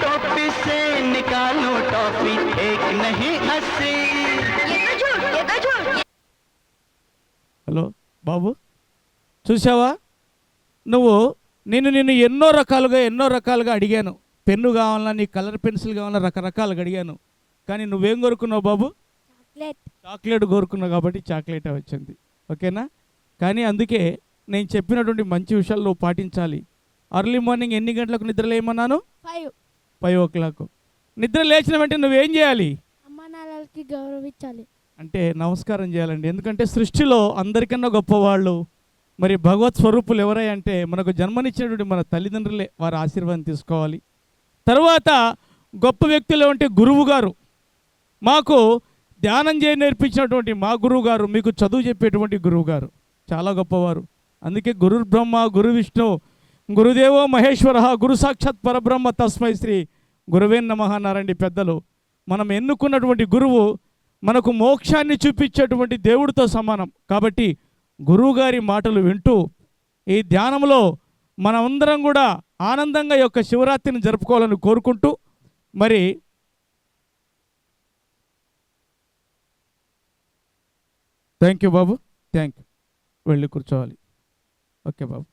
टोपी से निकालो टॉफी एक नहीं 80 హలో బాబు, చూసావా? నువ్వు నిన్ను ఎన్నో రకాలుగా అడిగాను. పెన్ను కావాలన్నా, నీ కలర్ పెన్సిల్ కావాలన్నా రకరకాలుగా అడిగాను. కానీ నువ్వేం కోరుకున్నావు బాబు? చాక్లెట్. చాక్లెట్ కోరుకున్నావు కాబట్టి చాక్లెటే వచ్చింది. ఓకేనా? కానీ అందుకే నేను చెప్పినటువంటి మంచి విషయాలు నువ్వు పాటించాలి. అర్లీ మార్నింగ్ ఎన్ని గంటలకు నిద్ర లేమన్నాను? 5. 5 o'clock. నిద్ర లేచిన వెంటనే నువ్వేం చేయాలి? అమ్మ నాన్నలకి గౌరవించాలి. అంటే నమస్కారం చేయాలండి. ఎందుకంటే సృష్టిలో అందరికన్నా గొప్పవాళ్ళు మరి భగవత్ స్వరూపులు ఎవరై అంటే మనకు జన్మనిచ్చినటువంటి మన తల్లిదండ్రులే. వారి ఆశీర్వాదం తీసుకోవాలి. తర్వాత గొప్ప వ్యక్తులు అంటే గురువు గారు. మాకు ధ్యానం నేర్పించినటువంటి మా గురువు గారు, మీకు చదువు చెప్పేటువంటి గురువు గారు చాలా గొప్పవారు. అందుకే గురు బ్రహ్మ గురు విష్ణు గురుదేవో మహేశ్వర గురు సాక్షాత్ పరబ్రహ్మ తస్మై శ్రీ గురువే నమః అన్నారండి పెద్దలు. మనం ఎన్నుకున్నటువంటి గురువు మనకు మోక్షాన్ని చూపించేటువంటి దేవుడితో సమానం. కాబట్టి గురువుగారి మాటలు వింటూ ఈ ధ్యానంలో మనమందరం కూడా ఆనందంగా ఈ యొక్క శివరాత్రిని జరుపుకోవాలని కోరుకుంటూ మరి thank you Babu, thank you. వెళ్ళి కూర్చోవాలి. ఓకే బాబు.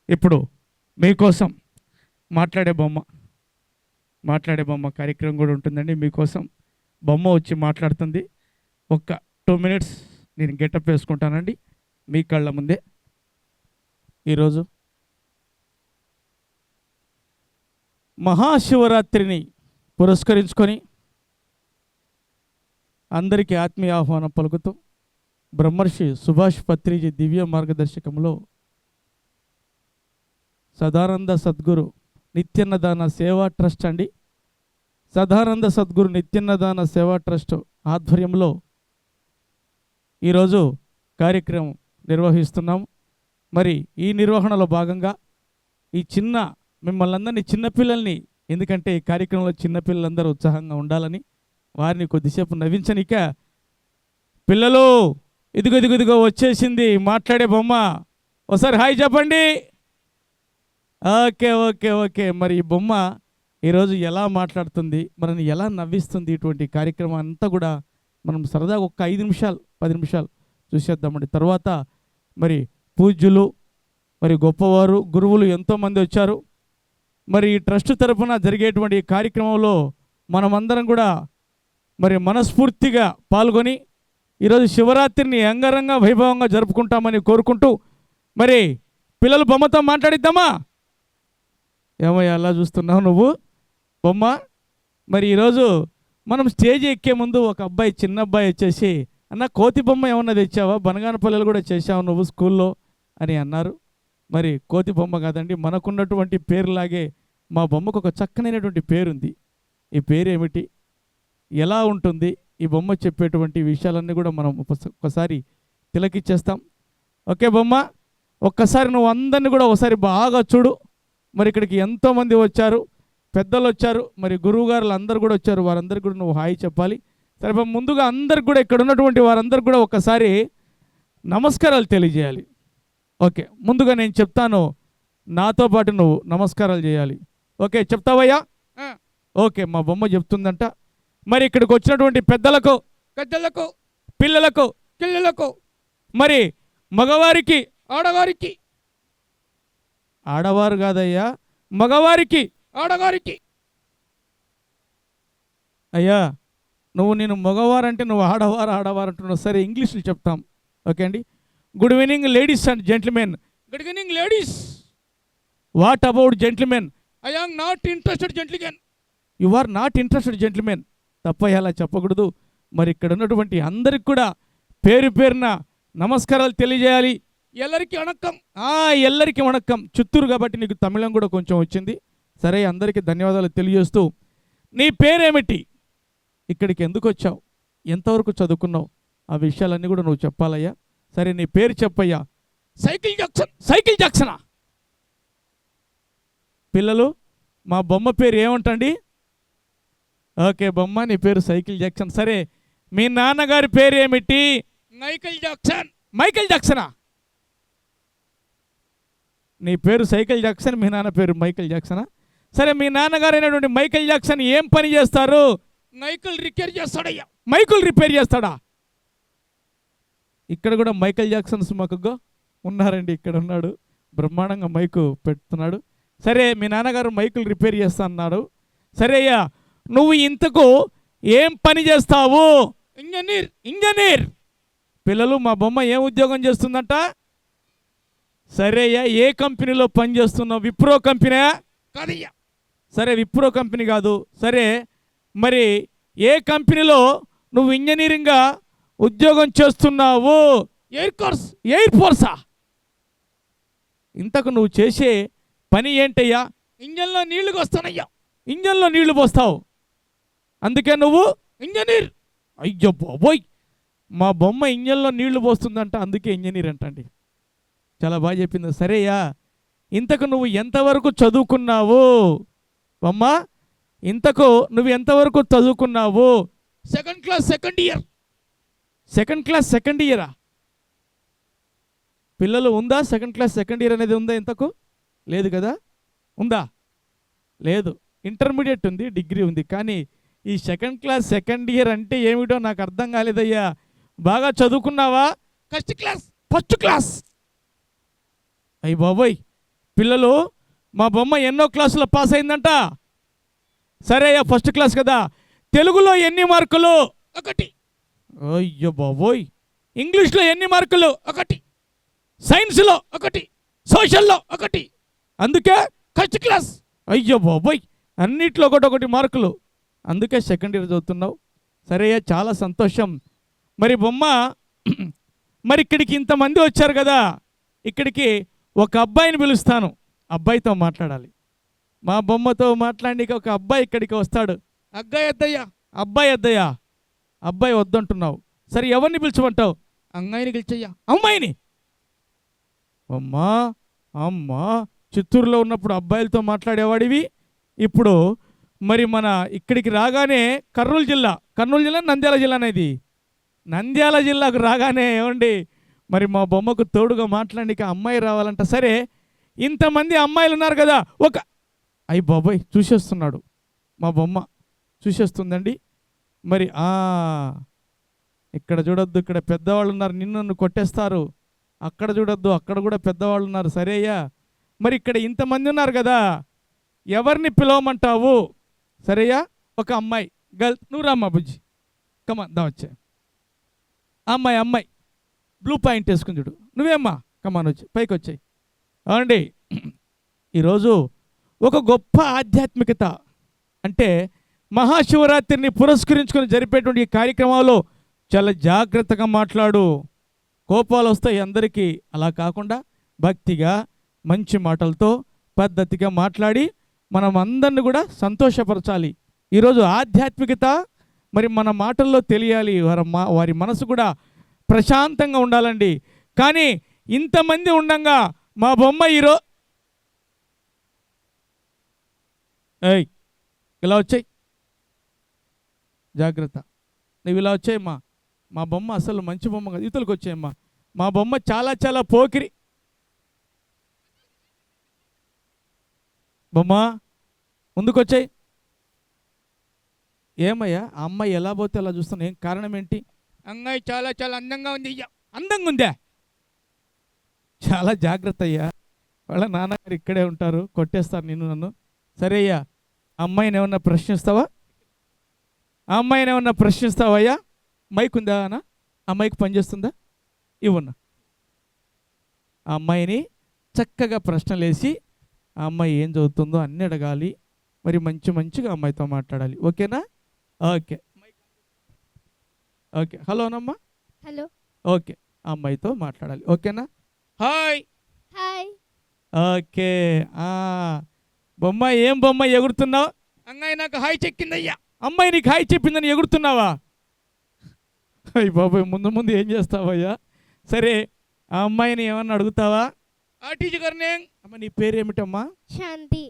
ఇప్పుడు మీకోసం మాట్లాడే బొమ్మ కార్యక్రమం కూడా ఉంటుందండి. మీకోసం బొమ్మ వచ్చి మాట్లాడుతుంది. ఒక్క 2 minutes నేను గెటప్ వేసుకుంటానండి మీ కళ్ళ ముందే. ఈరోజు మహాశివరాత్రిని పురస్కరించుకొని అందరికీ ఆత్మీయ ఆహ్వానం పలుకుతూ బ్రహ్మర్షి సుభాష్ పత్రిజీ దివ్య మార్గదర్శకంలో సదానంద సద్గురు నిత్యాన్నదాన సేవా ట్రస్ట్ అండి, సదానంద సద్గురు నిత్యాన్నదాన సేవా ట్రస్ట్ ఆధ్వర్యంలో ఈరోజు కార్యక్రమం నిర్వహిస్తున్నాము. మరి ఈ నిర్వహణలో భాగంగా ఈ మిమ్మల్ని అందరినీ చిన్నపిల్లల్ని, ఎందుకంటే ఈ కార్యక్రమంలో చిన్నపిల్లలందరూ ఉత్సాహంగా ఉండాలని వారిని కొద్దిసేపు నవ్వించనిక, పిల్లలు ఇదిగో వచ్చేసింది మాట్లాడే బొమ్మ, ఒకసారి హాయ్ చెప్పండి. ఓకే. మరి ఈ బొమ్మ ఈరోజు ఎలా మాట్లాడుతుంది, మనని ఎలా నవ్విస్తుంది, ఇటువంటి కార్యక్రమం అంతా కూడా మనం సరదాగా ఒక 5 నిమిషాలు 10 నిమిషాలు చూసేద్దామండి. తర్వాత మరి పూజ్యులు, మరి గొప్పవారు, గురువులు ఎంతోమంది వచ్చారు. మరి ఈ ట్రస్ట్ తరఫున జరిగేటువంటి ఈ కార్యక్రమంలో మనమందరం కూడా మరి మనస్ఫూర్తిగా పాల్గొని ఈరోజు శివరాత్రిని అంగరంగ వైభవంగా జరుపుకుంటామని కోరుకుంటూ మరి పిల్లలు బొమ్మతో మాట్లాడిద్దామా? ఏమయ్యా అలా చూస్తున్నావు నువ్వు బొమ్మ? మరి ఈరోజు మనం స్టేజ్ ఎక్కే ముందు ఒక అబ్బాయి, చిన్న అబ్బాయి వచ్చేసి, అన్న కోతి బొమ్మ ఏమన్నా తెచ్చావా, బనగానపల్లెలు కూడా చేసావు నువ్వు స్కూల్లో అని అన్నారు. మరి కోతి బొమ్మ కాదండి, మనకున్నటువంటి పేరులాగే మా బొమ్మకు ఒక చక్కనైనటువంటి పేరుంది. ఈ పేరు ఏమిటి, ఎలా ఉంటుంది, ఈ బొమ్మ చెప్పేటువంటి విషయాలన్నీ కూడా మనం ఒకసారి తిలకిచ్చేస్తాం. ఓకే బొమ్మ, ఒక్కసారి నువ్వు అందరినీ కూడా ఒకసారి బాగా చూడు. మరి ఇక్కడికి ఎంతోమంది వచ్చారు, పెద్దలు వచ్చారు, మరి గురువుగారులు అందరూ కూడా వచ్చారు. వారందరికీ కూడా నువ్వు హాయ్ చెప్పాలి. సరే ముందుగా అందరికి కూడా, ఇక్కడ ఉన్నటువంటి వారందరికీ కూడా ఒక్కసారి నమస్కారాలు తెలియజేయాలి. ఓకే, ముందుగా నేను చెప్తాను, నాతో పాటు నువ్వు నమస్కారాలు చేయాలి. ఓకే, చెప్తావయ్యా? ఓకే, మా బొమ్మ చెప్తుందంట. మరి ఇక్కడికి వచ్చినటువంటి పెద్దలకు, పెద్దలకు, పిల్లలకు, పిల్లలకు, మరి మగవారికి, ఆడవారికి, ఆడవారు కాదయ్యా, మగవారికి, ఆడవారికి. అయ్యా నువ్వు, నేను మగవారంటే నువ్వు ఆడవారు, ఆడవారు అంటున్నావు. సరే ఇంగ్లీష్లో చెప్తాం. ఓకే అండి. Good evening ladies and gentlemen. Good evening ladies. What about gentlemen? I am not interested gentlemen. You are not interested gentlemen. తప్ప అలా చెప్పకూడదు. మరి ఇక్కడ ఉన్నటువంటి అందరికి కూడా పేరు పేరున నమస్కారాలు తెలియజేయాలి. ఎల్లరికి వణక్కం. ఎల్లరికి వణక్కం. చిత్తూరు కాబట్టి నీకు తమిళం కూడా కొంచెం వచ్చింది. సరే, అందరికీ ధన్యవాదాలు తెలియజేస్తూ, నీ పేరేమిటి, ఇక్కడికి ఎందుకు వచ్చావు, ఎంతవరకు చదువుకున్నావు, ఆ విషయాలన్నీ కూడా నువ్వు చెప్పాలయ్యా. సరే నీ పేరు చెప్పయ్యా. Cycle Jackson. సైకిల్ జాక్సనా? పిల్లలు, మా బొమ్మ పేరు ఏమంటండి? ఓకే బొమ్మ, నీ పేరు సైకిల్ జాక్సన్. సరే మీ నాన్నగారి పేరు ఏమిటి? Michael Jackson. మైకేల్ జాక్సనా? నీ పేరు సైకిల్ జాక్సన్, మీ నాన్న పేరు మైకేల్ జాక్సనా? సరే మీ నాన్నగారు అయినటువంటి మైకేల్ జాక్సన్ ఏం పని చేస్తారు? మైకిల్ రిపేర్ చేస్తాడయ్యా. మైకిల్ రిపేర్ చేస్తాడా? ఇక్కడ కూడా మైకేల్ జాక్సన్స్ మాకు ఉన్నారండి. ఇక్కడ ఉన్నాడు, బ్రహ్మాండంగా మైకు పెడుతున్నాడు. సరే మీ నాన్నగారు మైకులు రిపేర్ చేస్తా అన్నాడు. సరే అయ్యా, నువ్వు ఇంతకు ఏం పని చేస్తావు? ఇంజనీర్. ఇంజనీర్. పిల్లలు, మా బొమ్మ ఏం ఉద్యోగం చేస్తుందంట? సరే అయ్యా, ఏ కంపెనీలో పని చేస్తున్నావు? విప్రో కంపెనీ కాదయ్యా. సరే విప్రో కంపెనీ కాదు. సరే మరి ఏ కంపెనీలో నువ్వు ఇంజనీరింగ్గా ఉద్యోగం చేస్తున్నావు? ఎయిర్ ఫోర్సా? ఇంతకు నువ్వు చేసే పని ఏంటయ్యా? ఇంజన్లో నీళ్లు పోస్తానయ్యా. ఇంజన్లో నీళ్లు పోస్తావు, అందుకే నువ్వు ఇంజనీర్. అయ్యో బాబోయ్, మా బొమ్మ ఇంజన్లో నీళ్లు పోస్తుందంట, అందుకే ఇంజనీర్ అంటండి. చాలా బాగా చెప్పింది. సరేయా, ఇంతకు నువ్వు ఎంతవరకు చదువుకున్నావు? బొమ్మ, ఇంతకు నువ్వు ఎంతవరకు చదువుకున్నావు? Second class second year. Second class second ఇయరా? పిల్లలు, ఉందా సెకండ్ క్లాస్ సెకండ్ ఇయర్ అనేది? ఉందా? ఇంతకు లేదు కదా? ఉందా? లేదు. ఇంటర్మీడియట్ ఉంది, డిగ్రీ ఉంది, కానీ ఈ సెకండ్ క్లాస్ సెకండ్ ఇయర్ అంటే ఏమిటో నాకు అర్థం కాలేదయ్యా. బాగా చదువుకున్నావా? First class. First class. అయ్యి బాబోయ్, పిల్లలు, మా బొమ్మ ఎన్నో క్లాసులో పాస్ అయిందంట? సరే అయ్యా, ఫస్ట్ క్లాస్ కదా. తెలుగులో ఎన్ని మార్కులు? 1. అయ్యో బాబోయ్. ఇంగ్లీష్లో ఎన్ని మార్కులు? 1. సైన్స్లో 1. సోషల్లో 1. అందుకే ఫస్ట్ క్లాస్. అయ్యో బాబోయ్, అన్నిట్లో ఒకటి మార్కులు, అందుకే సెకండ్ ఇయర్ చదువుతున్నావు. సరే అయ్యా, చాలా సంతోషం. మరి బొమ్మ, మరి ఇక్కడికి ఇంతమంది వచ్చారు కదా, ఇక్కడికి ఒక అబ్బాయిని పిలుస్తాను. అబ్బాయితో మాట్లాడాలి. మా బొమ్మతో మాట్లాడికి ఒక అబ్బాయి ఇక్కడికి వస్తాడు. అబ్బాయి వద్దయ్యా. అబ్బాయి వద్దయ్యా. అబ్బాయి వద్దంటున్నావు. సరే ఎవరిని పిలిచమంటావు? అమ్మాయిని పిలిచయ్యా. అమ్మాయిని? అమ్మా అమ్మా, చిత్తూరులో ఉన్నప్పుడు అబ్బాయిలతో మాట్లాడేవాడివి, ఇప్పుడు మరి మన ఇక్కడికి రాగానే కర్నూలు జిల్లా నంద్యాల జిల్లా అనేది, నంద్యాల జిల్లాకు రాగానే ఏమండి మరి మా బొమ్మకు తోడుగా మాట్లాడడానికి అమ్మాయి రావాలంట. సరే ఇంతమంది అమ్మాయిలు ఉన్నారు కదా, ఒక అయ్యి బాబోయ్ చూసేస్తున్నాడు, మా బొమ్మ చూసేస్తుందండి. మరి ఇక్కడ చూడొద్దు, ఇక్కడ పెద్దవాళ్ళు ఉన్నారు, నిన్ను కొట్టేస్తారు. అక్కడ చూడొద్దు, అక్కడ కూడా పెద్దవాళ్ళు ఉన్నారు. సరే అయ్యా, మరి ఇక్కడ ఇంతమంది ఉన్నారు కదా, ఎవరిని పిలవమంటావు? సరేయ్యా, ఒక అమ్మాయి, గర్ల్, నువ్వు రామ్మా బుజ్జి, కమా దా వచ్చే. అమ్మాయి బ్లూ పాయింట్ వేసుకుని చూడు. నువ్వేమ్మా, కమాన్ వచ్చి పైకి వచ్చాయి. అవునండి, ఈరోజు ఒక గొప్ప ఆధ్యాత్మికత. అంటే మహాశివరాత్రిని పురస్కరించుకొని జరిపేటువంటి ఈ కార్యక్రమాల్లో చాలా జాగ్రత్తగా మాట్లాడు. కోపాలు వస్తాయి అందరికీ. అలా కాకుండా భక్తిగా మంచి మాటలతో పద్ధతిగా మాట్లాడి మనం అందరిని కూడా సంతోషపరచాలి. ఈరోజు ఆధ్యాత్మికత మరి మన మాటల్లో తెలియాలి. వారి మనసు కూడా ప్రశాంతంగా ఉండాలండి. కానీ ఇంతమంది ఉండంగా మా బొమ్మ ఏయ్ ఇలా వచ్చాయి, జాగ్రత్త, నువ్వు ఇలా వచ్చాయమ్మా. మా బొమ్మ అసలు మంచి బొమ్మ కాదు, ఇతలకు వచ్చాయమ్మా. మా బొమ్మ చాలా చాలా పోకిరి బొమ్మ. ముందుకొచ్చాయి. ఏమయ్యా ఆ అమ్మాయి ఎలా పోతే అలా చూస్తున్నా, ఏం కారణం ఏంటి? అమ్మాయి చాలా చాలా అందంగా ఉంది. అందంగా ఉందా? చాలా జాగ్రత్త అయ్యా, వాళ్ళ నాన్నగారు ఇక్కడే ఉంటారు, కొట్టేస్తారు నన్ను. సరే అయ్యా, అమ్మాయిని ఏమన్నా ప్రశ్నిస్తావా? ఆ అమ్మాయిని ఏమన్నా ప్రశ్నిస్తావా అయ్యా? మైక్ ఉందా అన్న? ఆ మైక్ పనిచేస్తుందా? ఇవ్వన్నా. ఆ అమ్మాయిని చక్కగా ప్రశ్నలు వేసి ఆ అమ్మాయి ఏం చదువుతుందో అన్నీ అడగాలి. మరి మంచిగా అమ్మాయితో మాట్లాడాలి. ఓకేనా? Okay okay. Hello Annamma. Hello. Okay, ఆ అమ్మాయితో మాట్లాడాలి. ఓకేనా? హాయ్. హాయ్. ఓకే. బొమ్మ ఏం బొమ్మ ఎగురుతున్నావు? అమ్మాయి నాకు హాయ్ చెక్కిందయ్యా. అమ్మాయి నీకు హాయ్ చెప్పిందని ఎగురుతున్నావా? అయ్యి బాబాయ్, ముందు ఏం చేస్తావయ్యా? సరే, ఆ అమ్మాయిని ఏమన్నా అడుగుతావా? ఆ టీచర్ గారిని. అమ్మ నీ పేరేమిటమ్మా? శాంతి.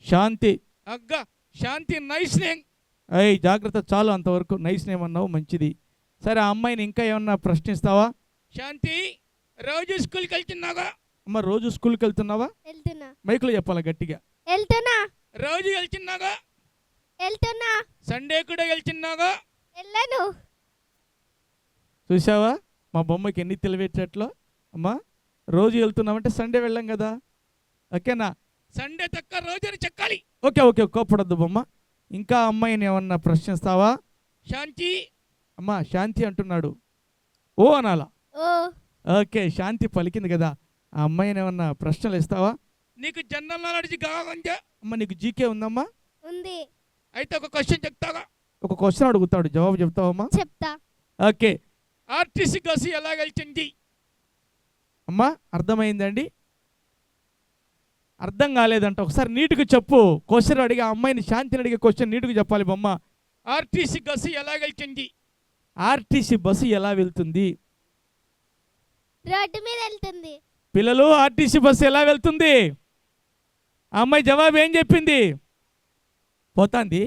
శాంతి. అగ్గా శాంతి, నైస్ నేమ్. అయ్యి జాగ్రత్త, చాలు అంతవరకు. నైస్ నేమ్ అన్నావు, మంచిది. సరే, ఆ అమ్మాయిని ఇంకా ఏమన్నా ప్రశ్నిస్తావా? శాంతి, రోజు స్కూల్కి వెళ్తున్నావా? అమ్మ రోజు స్కూల్కి వెళ్తున్నావా? వెళ్తున్నా. మైకులో చెప్పాలా గట్టిగా? వెళ్తున్నా. రోజు వెళ్తున్నాగా? వెళ్తున్నా. సండే కూడా వెళ్తున్నాగా? వెళ్ళను. చూసావా మా బొమ్మకి ఎన్ని తెలివేటట్లో? అమ్మా రోజు వెళ్తున్నామంటే సండే వెళ్ళాం కదా, ఓకేనా? సండే తక్క రోజు అని చెక్కాలి. ఓకే, కోపడద్దు బొమ్మ. ఇంకా అమ్మాయిని ఏమన్నా ప్రశ్నిస్తావా? శాంతి. అమ్మా శాంతి అంటున్నాడు, ఓ అనాలా? ఓ. ఓకే, శాంతి పలికింది కదా. ఆ అమ్మాయిని ఏమన్నా ప్రశ్నలు ఇస్తావా? నీకు జనరల్ నాలెడ్జ్ కావాలంటే అమ్మ నీకు జీకే ఉందమ్మా? ఉంది. అయితే ఒక క్వశ్చన్ చెప్తావా? ఒక క్వశ్చన్ అడుగుతాడు, జవాబు చెప్తావమ్మా? చెప్తా. ఓకే. ఆర్టీసీ బస్సు ఎలా వెళ్తుంది? అమ్మా అర్థమైందండి? అర్థం కాలేదంట, ఒకసారి నీట్గా చెప్పు. క్వశ్చన్ అడిగి ఆ అమ్మాయిని శాంతిని అడిగే క్వశ్చన్ నీట్గా చెప్పాలి బొమ్మ. ఆర్టీసీ బస్సు ఎలా వెళ్తుంది? ఆర్టీసీ బస్సు ఎలా వెళ్తుంది? రోడ్డు మీద వెళ్తుంది. పిల్లలు, ఆర్టీసీ బస్సు ఎలా వెళ్తుంది? ఆ అమ్మాయి జవాబు ఏం చెప్పింది? పోతాంది.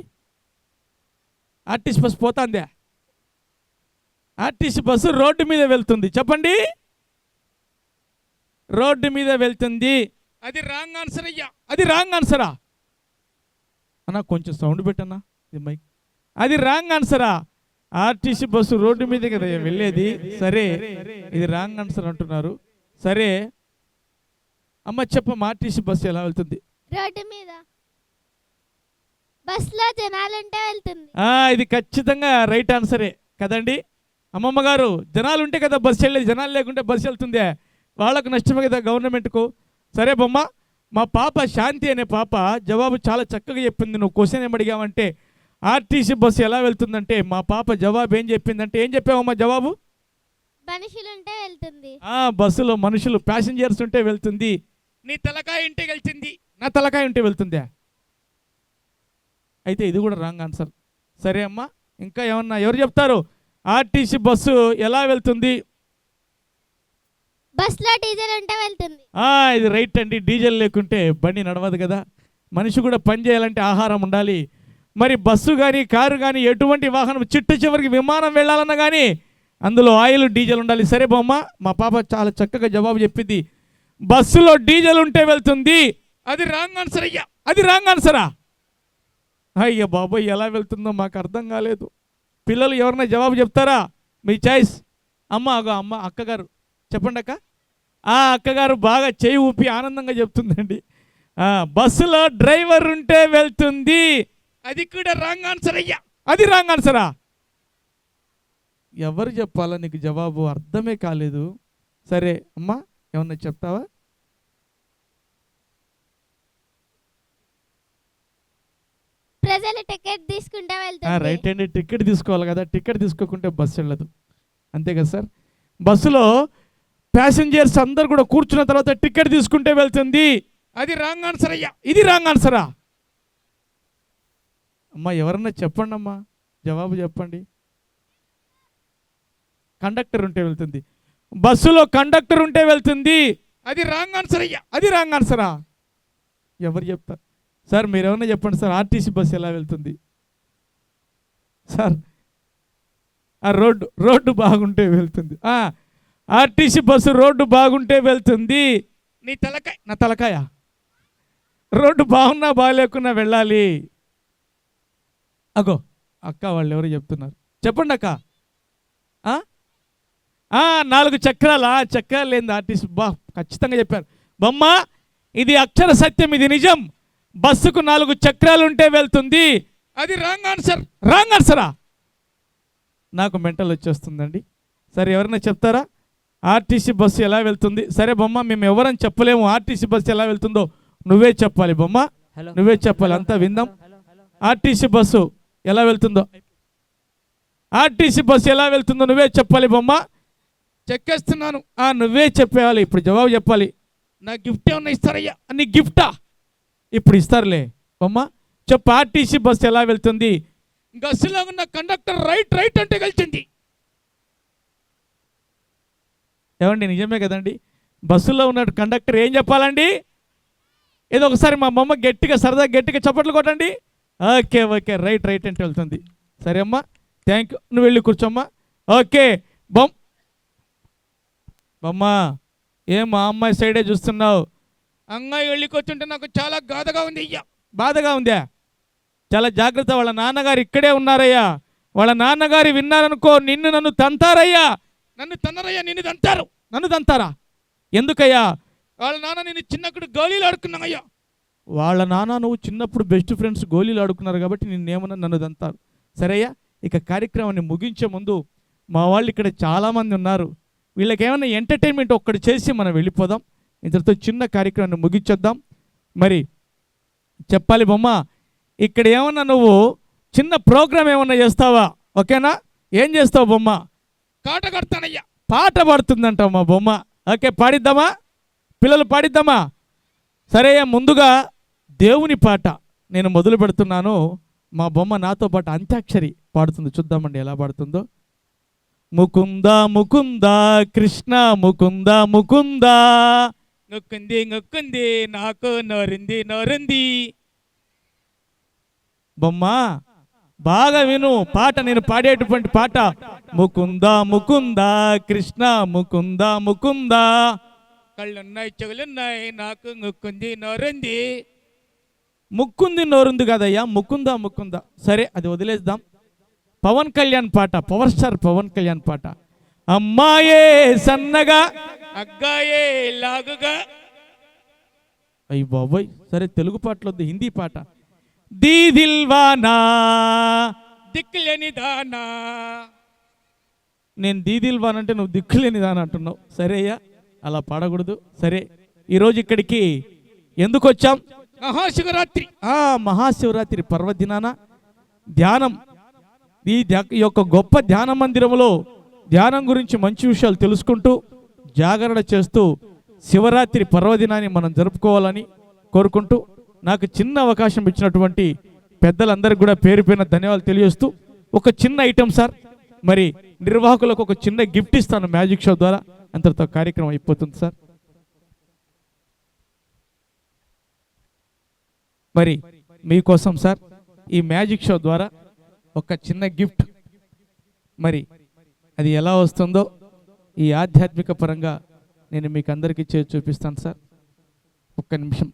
ఆర్టీసీ బస్సు పోతాందా? ఆర్టీసీ బస్సు రోడ్డు మీద వెళ్తుంది. చెప్పండి, రోడ్డు మీద వెళ్తుంది. అది రాంగ్ ఆన్సర్ అయ్యా. అది రాంగ్ ఆన్సరా అన్నా? కొంచెం సౌండ్ పెట్టన్నా ఇది మైక్. అది రాంగ్ ఆన్సరా? ఆర్టీసీ బస్సు రోడ్డు మీద కదా వెళ్ళేది. సరే, ఇది రాంగ్ ఆన్సర్ అంటున్నారు. సరే అమ్మ చెప్పమ్మా, ఆర్టీసీ బస్సు ఎలా వెళ్తుంది? రోడ్డు మీద. బస్సులో జనాలుంటే వెళ్తుంది. ఇది ఖచ్చితంగా రైట్ ఆన్సరే కదండి అమ్మమ్మ గారు. జనాలు ఉంటే కదా బస్సు వెళ్ళేది, జనాలు లేకుంటే బస్సు వెళ్తుందే. వాళ్ళకు నష్టమే కదా గవర్నమెంట్కు. సరే బొమ్మ, మా పాప శాంతి అనే పాప జవాబు చాలా చక్కగా చెప్పింది. నువ్వు క్వశ్చన్ ఏం అడిగావంటే ఆర్టీసీ బస్సు ఎలా వెళ్తుందంటే మా పాప జవాబు ఏం చెప్పిందంటే, ఏం చెప్పావమ్మా జవాబు? మనుషులుంటే వెళ్తుంది. బస్సులో మనుషులు, ప్యాసింజర్స్ ఉంటే వెళ్తుంది. నీ తలకాయ ఉంటే వెళ్తుంది. నా తలకాయ ఉంటే వెళ్తుందా? అయితే ఇది కూడా రాంగ్ ఆన్సర్. సరే అమ్మా, ఇంకా ఏమన్నా ఎవరు చెప్తారు? ఆర్టీసీ బస్సు ఎలా వెళ్తుంది? బస్సులో డీజిల్ ఉంటే వెళ్తుంది. ఇది రైట్ అండి. డీజిల్ లేకుంటే బండి నడవదు కదా. మనిషి కూడా పని చేయాలంటే ఆహారం ఉండాలి. మరి బస్సు కానీ కారు కానీ ఎటువంటి వాహనం చిట్ట చివరికి విమానం వెళ్ళాలన్నా కానీ అందులో ఆయిల్ డీజిల్ ఉండాలి. సరే బొమ్మ, మా పాప చాలా చక్కగా జవాబు చెప్పింది. బస్సులో డీజిల్ ఉంటే వెళ్తుంది. అది రాంగ్ ఆన్సర్ అయ్యా. అది రాంగ్ ఆన్సరా? అయ్యా బాబోయ్, ఎలా వెళ్తుందో మాకు అర్థం కాలేదు. పిల్లలు ఎవరన్నా జవాబు చెప్తారా? మీ చాయిస్. అమ్మ అక్కగారు చెప్పండి అక్క. అక్కగారు బాగా చేయి ఊపి ఆనందంగా చెప్తుందండి. బస్సులో డ్రైవర్ ఉంటే వెళ్తుంది. అది కూడా రాంగ్ ఆన్సర్ అయ్యా. అది రాంగ్ ఆన్సరా? ఎవరు చెప్పాలా నీకు జవాబు? అర్థమే కాలేదు. సరే అమ్మా, ఏమన్నా చెప్తావా? ప్రజలు టికెట్ తీసుకుంటా వెళ్తుంది. రైట్ అండి, టికెట్ తీసుకోవాలి కదా, టికెట్ తీసుకోకుంటే బస్సు వెళ్ళదు, అంతే కదా సార్. బస్సులో ప్యాసింజర్స్ అందరు కూడా కూర్చున్న తర్వాత టికెట్ తీసుకుంటే వెళ్తుంది. అది రాంగ్ ఆన్సర్ అయ్యా, ఇది రాంగ్ ఆన్సరా? అమ్మా ఎవరన్నా చెప్పండి అమ్మా, జవాబు చెప్పండి. కండక్టర్ ఉంటే వెళ్తుంది, బస్సులో కండక్టర్ ఉంటే వెళ్తుంది, అది రాంగ్ ఆన్సర్ అయ్యా, అది రాంగ్ ఆన్సరా? ఎవరు చెప్తారు సార్? మీరు ఏమన్నా చెప్పండి సార్. ఆర్టీసీ బస్సు ఎలా వెళ్తుంది సార్? ఆ రోడ్డు బాగుంటే వెళ్తుంది. ఆర్టీసీ బస్సు రోడ్డు బాగుంటే వెళ్తుంది. నీ తలకాయ నా తలకాయ, రోడ్డు బాగున్నా బాగాలేకున్నా వెళ్ళాలి. అగో అక్క వాళ్ళు ఎవరు చెప్తున్నారు, చెప్పండి అక్క. 4 చక్రాలా? చక్రాలు లేని ఆర్టీసీ ఖచ్చితంగా చెప్పారు బొమ్మ. ఇది అక్షర సత్యం, ఇది నిజం. బస్సుకు 4 చక్రాలు ఉంటే వెళ్తుంది, అది రాంగ్ ఆన్సర్. రాంగ్ ఆన్సరా? నాకు మెంటల్ వచ్చేస్తుందండి. సరే ఎవరైనా చెప్తారా ఆర్టీసీ బస్సు ఎలా వెళ్తుంది? సరే బొమ్మ, మేము ఎవరని చెప్పలేము, ఆర్టీసీ బస్సు ఎలా వెళ్తుందో నువ్వే చెప్పాలి బొమ్మ, నువ్వే చెప్పాలి, అంతా విందాం. ఆర్టీసీ బస్సు ఎలా వెళ్తుందో, ఆర్టీసీ బస్సు ఎలా వెళ్తుందో నువ్వే చెప్పాలి బొమ్మ. చెక్కేస్తున్నాను. నువ్వే చెప్పేయాలి, ఇప్పుడు జవాబు చెప్పాలి. నా గిఫ్ట్ ఏమన్నా ఇస్తారయ్యా? నీ గిఫ్టా? ఇప్పుడు ఇస్తారులే బొమ్మ, చెప్పు. ఆర్టీసీ బస్సు ఎలా వెళ్తుంది? బస్సులో ఉన్న కండక్టర్ రైట్ అంటే వెళ్తుంది. ఏమండి నిజమే కదండి? బస్సులో ఉన్న కండక్టర్ ఏం చెప్పాలండి? ఏదో ఒకసారి మా బొమ్మ గట్టిగా సరదా గట్టిగా చప్పట్లు కొట్టండి. ఓకే రైట్ అంటే వెళ్తుంది. సరే అమ్మా, థ్యాంక్ యూ. నువ్వు వెళ్ళి కూర్చోమ్మా. ఓకే బొమ్మ, ఏం మా అమ్మాయి సైడే చూస్తున్నావు? అమ్మాయి వెళ్ళి కూర్చుంటే నాకు చాలా గాథగా ఉంది అయ్యా. బాధగా ఉందా? చాలా జాగ్రత్త, వాళ్ళ నాన్నగారు ఇక్కడే ఉన్నారయ్యా. వాళ్ళ నాన్నగారు విన్నారనుకో, నన్ను తంతారయ్యా. నన్ను తన్నరయ్యా, నన్ను తంతారా? ఎందుకయ్యా? వాళ్ళ నాన్న నేను చిన్నప్పుడు గోళీలు ఆడుకున్నామయ్యా. వాళ్ళ నాన్న నువ్వు చిన్నప్పుడు బెస్ట్ ఫ్రెండ్స్ గోళీలు ఆడుకున్నారు కాబట్టి నిన్నేమన్నా నన్ను తంతారు. సరేయ్యా, ఇక కార్యక్రమాన్ని ముగించే ముందు మా వాళ్ళు ఇక్కడ చాలామంది ఉన్నారు, వీళ్ళకి ఏమైనా ఎంటర్టైన్మెంట్ ఒక్కటి చేసి మనం వెళ్ళిపోదాం. ఇంతటితో చిన్న కార్యక్రమాన్ని ముగించేద్దాం. మరి చెప్పాలి బొమ్మ, ఇక్కడ ఏమన్నా నువ్వు చిన్న ప్రోగ్రామ్ ఏమన్నా చేస్తావా? ఓకేనా? ఏం చేస్తావు బొమ్మ? కాట కడతానయ్యా. పాట పాడుతుందంటావు మా బొమ్మ. ఓకే, పాడిద్దామా? పిల్లలు పాడిద్దామా? సరే, ముందుగా దేవుని పాట నేను మొదలు పెడుతున్నాను. మా బొమ్మ నాతో పాటు అంత్యాక్షరి పాడుతుంది, చూద్దామండి ఎలా పాడుతుందో. ముకుంద ముకుంద కృష్ణ ముకుంద ముకుంద, నొక్కుంది నాకు నోరింది. బొమ్మ బాగా విను పాట, నేను పాడేటువంటి పాట. ముకుంద ముకుంద కృష్ణ ముకుంద ముకుంద, కళ్ళున్నాయి చెవులున్నాయి నాకు ముక్కుంది నోరుంది కదయ్యా, ముకుంద. సరే, అది వదిలేద్దాం. పవన్ కళ్యాణ్ పాట, పవర్ స్టార్ పవన్ కళ్యాణ్ పాట. అమ్మాయే సన్నగా అగ్గాయే లాగుగా. అయ్యి బాబోయ్, సరే తెలుగు పాటలు వద్దు, హిందీ పాట. దీదిల్వానా దిక్కులేని దానా. నేను దీదిల్వాన్ అంటే నువ్వు దిక్కులేని దానా అంటున్నావు. సరే అయ్యా, అలా పాడకూడదు. సరే, ఈరోజు ఇక్కడికి ఎందుకు వచ్చాం? మహాశివరాత్రి పర్వదినాన ధ్యానం, ఈ యొక్క గొప్ప ధ్యాన మందిరంలో ధ్యానం గురించి మంచి విషయాలు తెలుసుకుంటూ జాగరణ చేస్తూ శివరాత్రి పర్వదినాన్ని మనం జరుపుకోవాలని కోరుకుంటూ, నాకు చిన్న అవకాశం ఇచ్చినటువంటి పెద్దలందరికీ కూడా పేరు పేరున ధన్యవాదాలు తెలియజేస్తూ, ఒక చిన్న ఐటెం సార్, మరి నిర్వాహకులకు ఒక చిన్న గిఫ్ట్ ఇస్తాను మ్యాజిక్ షో ద్వారా. అంతటితో కార్యక్రమం అయిపోతుంది సార్. మరి మీకోసం సార్ ఈ మ్యాజిక్ షో ద్వారా ఒక చిన్న గిఫ్ట్, మరి అది ఎలా వస్తుందో ఈ ఆధ్యాత్మిక పరంగా నేను మీకు అందరికీ చేసి చూపిస్తాను సార్. ఒక్క నిమిషం.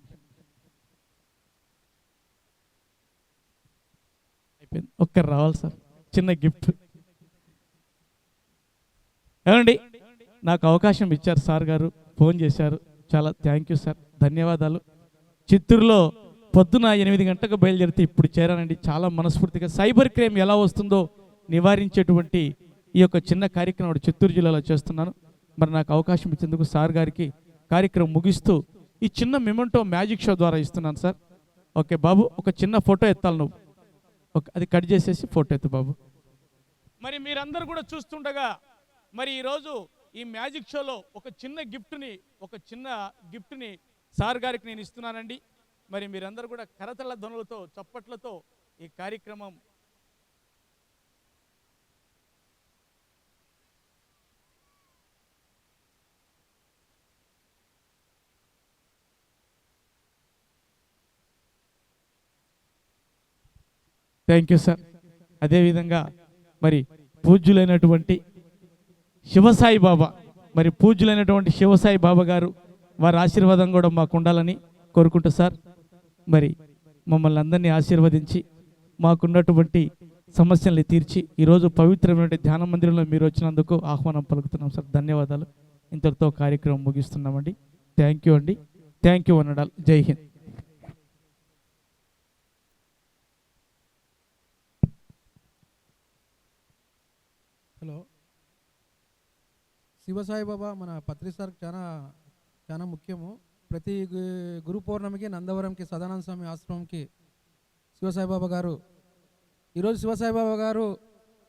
అయిపోయింది, ఒక్కరు రావాలి సార్, చిన్న గిఫ్ట్. ఏమండి, నాకు అవకాశం ఇచ్చారు సార్ గారు, ఫోన్ చేశారు, చాలా థ్యాంక్ యూ సార్, ధన్యవాదాలు. చిత్తూరులో పొద్దున 8 గంటలకు బయలుదేరితే ఇప్పుడు చేరానండి. చాలా మనస్ఫూర్తిగా సైబర్ క్రైమ్ ఎలా వస్తుందో నివారించేటువంటి ఈ యొక్క చిన్న కార్యక్రమం చిత్తూరు జిల్లాలో చేస్తున్నాను. మరి నాకు అవకాశం ఇచ్చేందుకు సార్ గారికి కార్యక్రమం ముగిస్తూ ఈ చిన్న మెమెంటో మ్యాజిక్ షో ద్వారా ఇస్తున్నాను సార్. ఓకే బాబు, ఒక చిన్న ఫోటో ఎత్తాలి నువ్వు. అది కట్ చేసేసి ఫోటో ఎత్తు బాబు. మరి మీరందరూ కూడా చూస్తుండగా మరి ఈరోజు ఈ మ్యాజిక్ షోలో ఒక చిన్న గిఫ్ట్ని సార్ గారికి నేను ఇస్తున్నానండి. మరి మీరందరూ కూడా కరతల ధ్వనులతో చప్పట్లతో ఈ కార్యక్రమం థ్యాంక్ యూ సార్. అదేవిధంగా మరి పూజ్యులైనటువంటి శివసాయి బాబా గారు వారి ఆశీర్వాదం కూడా మాకు ఉండాలని కోరుకుంటూ సార్ మరి మమ్మల్ని అందరినీ ఆశీర్వదించి మాకున్నటువంటి సమస్యల్ని తీర్చి ఈరోజు పవిత్రమైన ధ్యాన మందిరంలో మీరు వచ్చినందుకు ఆహ్వానం పలుకుతున్నాం సార్. ధన్యవాదాలు. ఇంతటితో కార్యక్రమం ముగిస్తున్నామండి. థ్యాంక్ యూ అండి. థ్యాంక్ యూ అన్నాడు. జై హింద్. హలో, శివసాయి బాబా మన పత్రి సార్ చాలా ముఖ్యము. ప్రతి గురు పౌర్ణమికి నందవరంకి సదానంద స్వామి ఆశ్రమంకి శివసాయి బాబా గారు, ఈరోజు శివసాయి బాబా గారు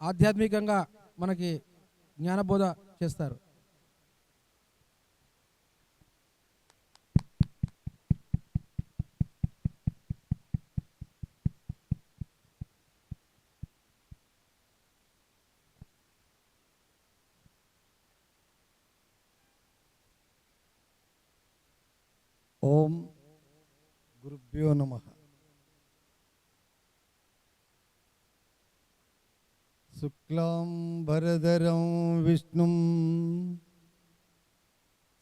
ఆధ్యాత్మికంగా మనకి జ్ఞానబోధ చేస్తారు. ఓం గురుభ్యో నమః. శుక్లాంబరధరం విష్ణుం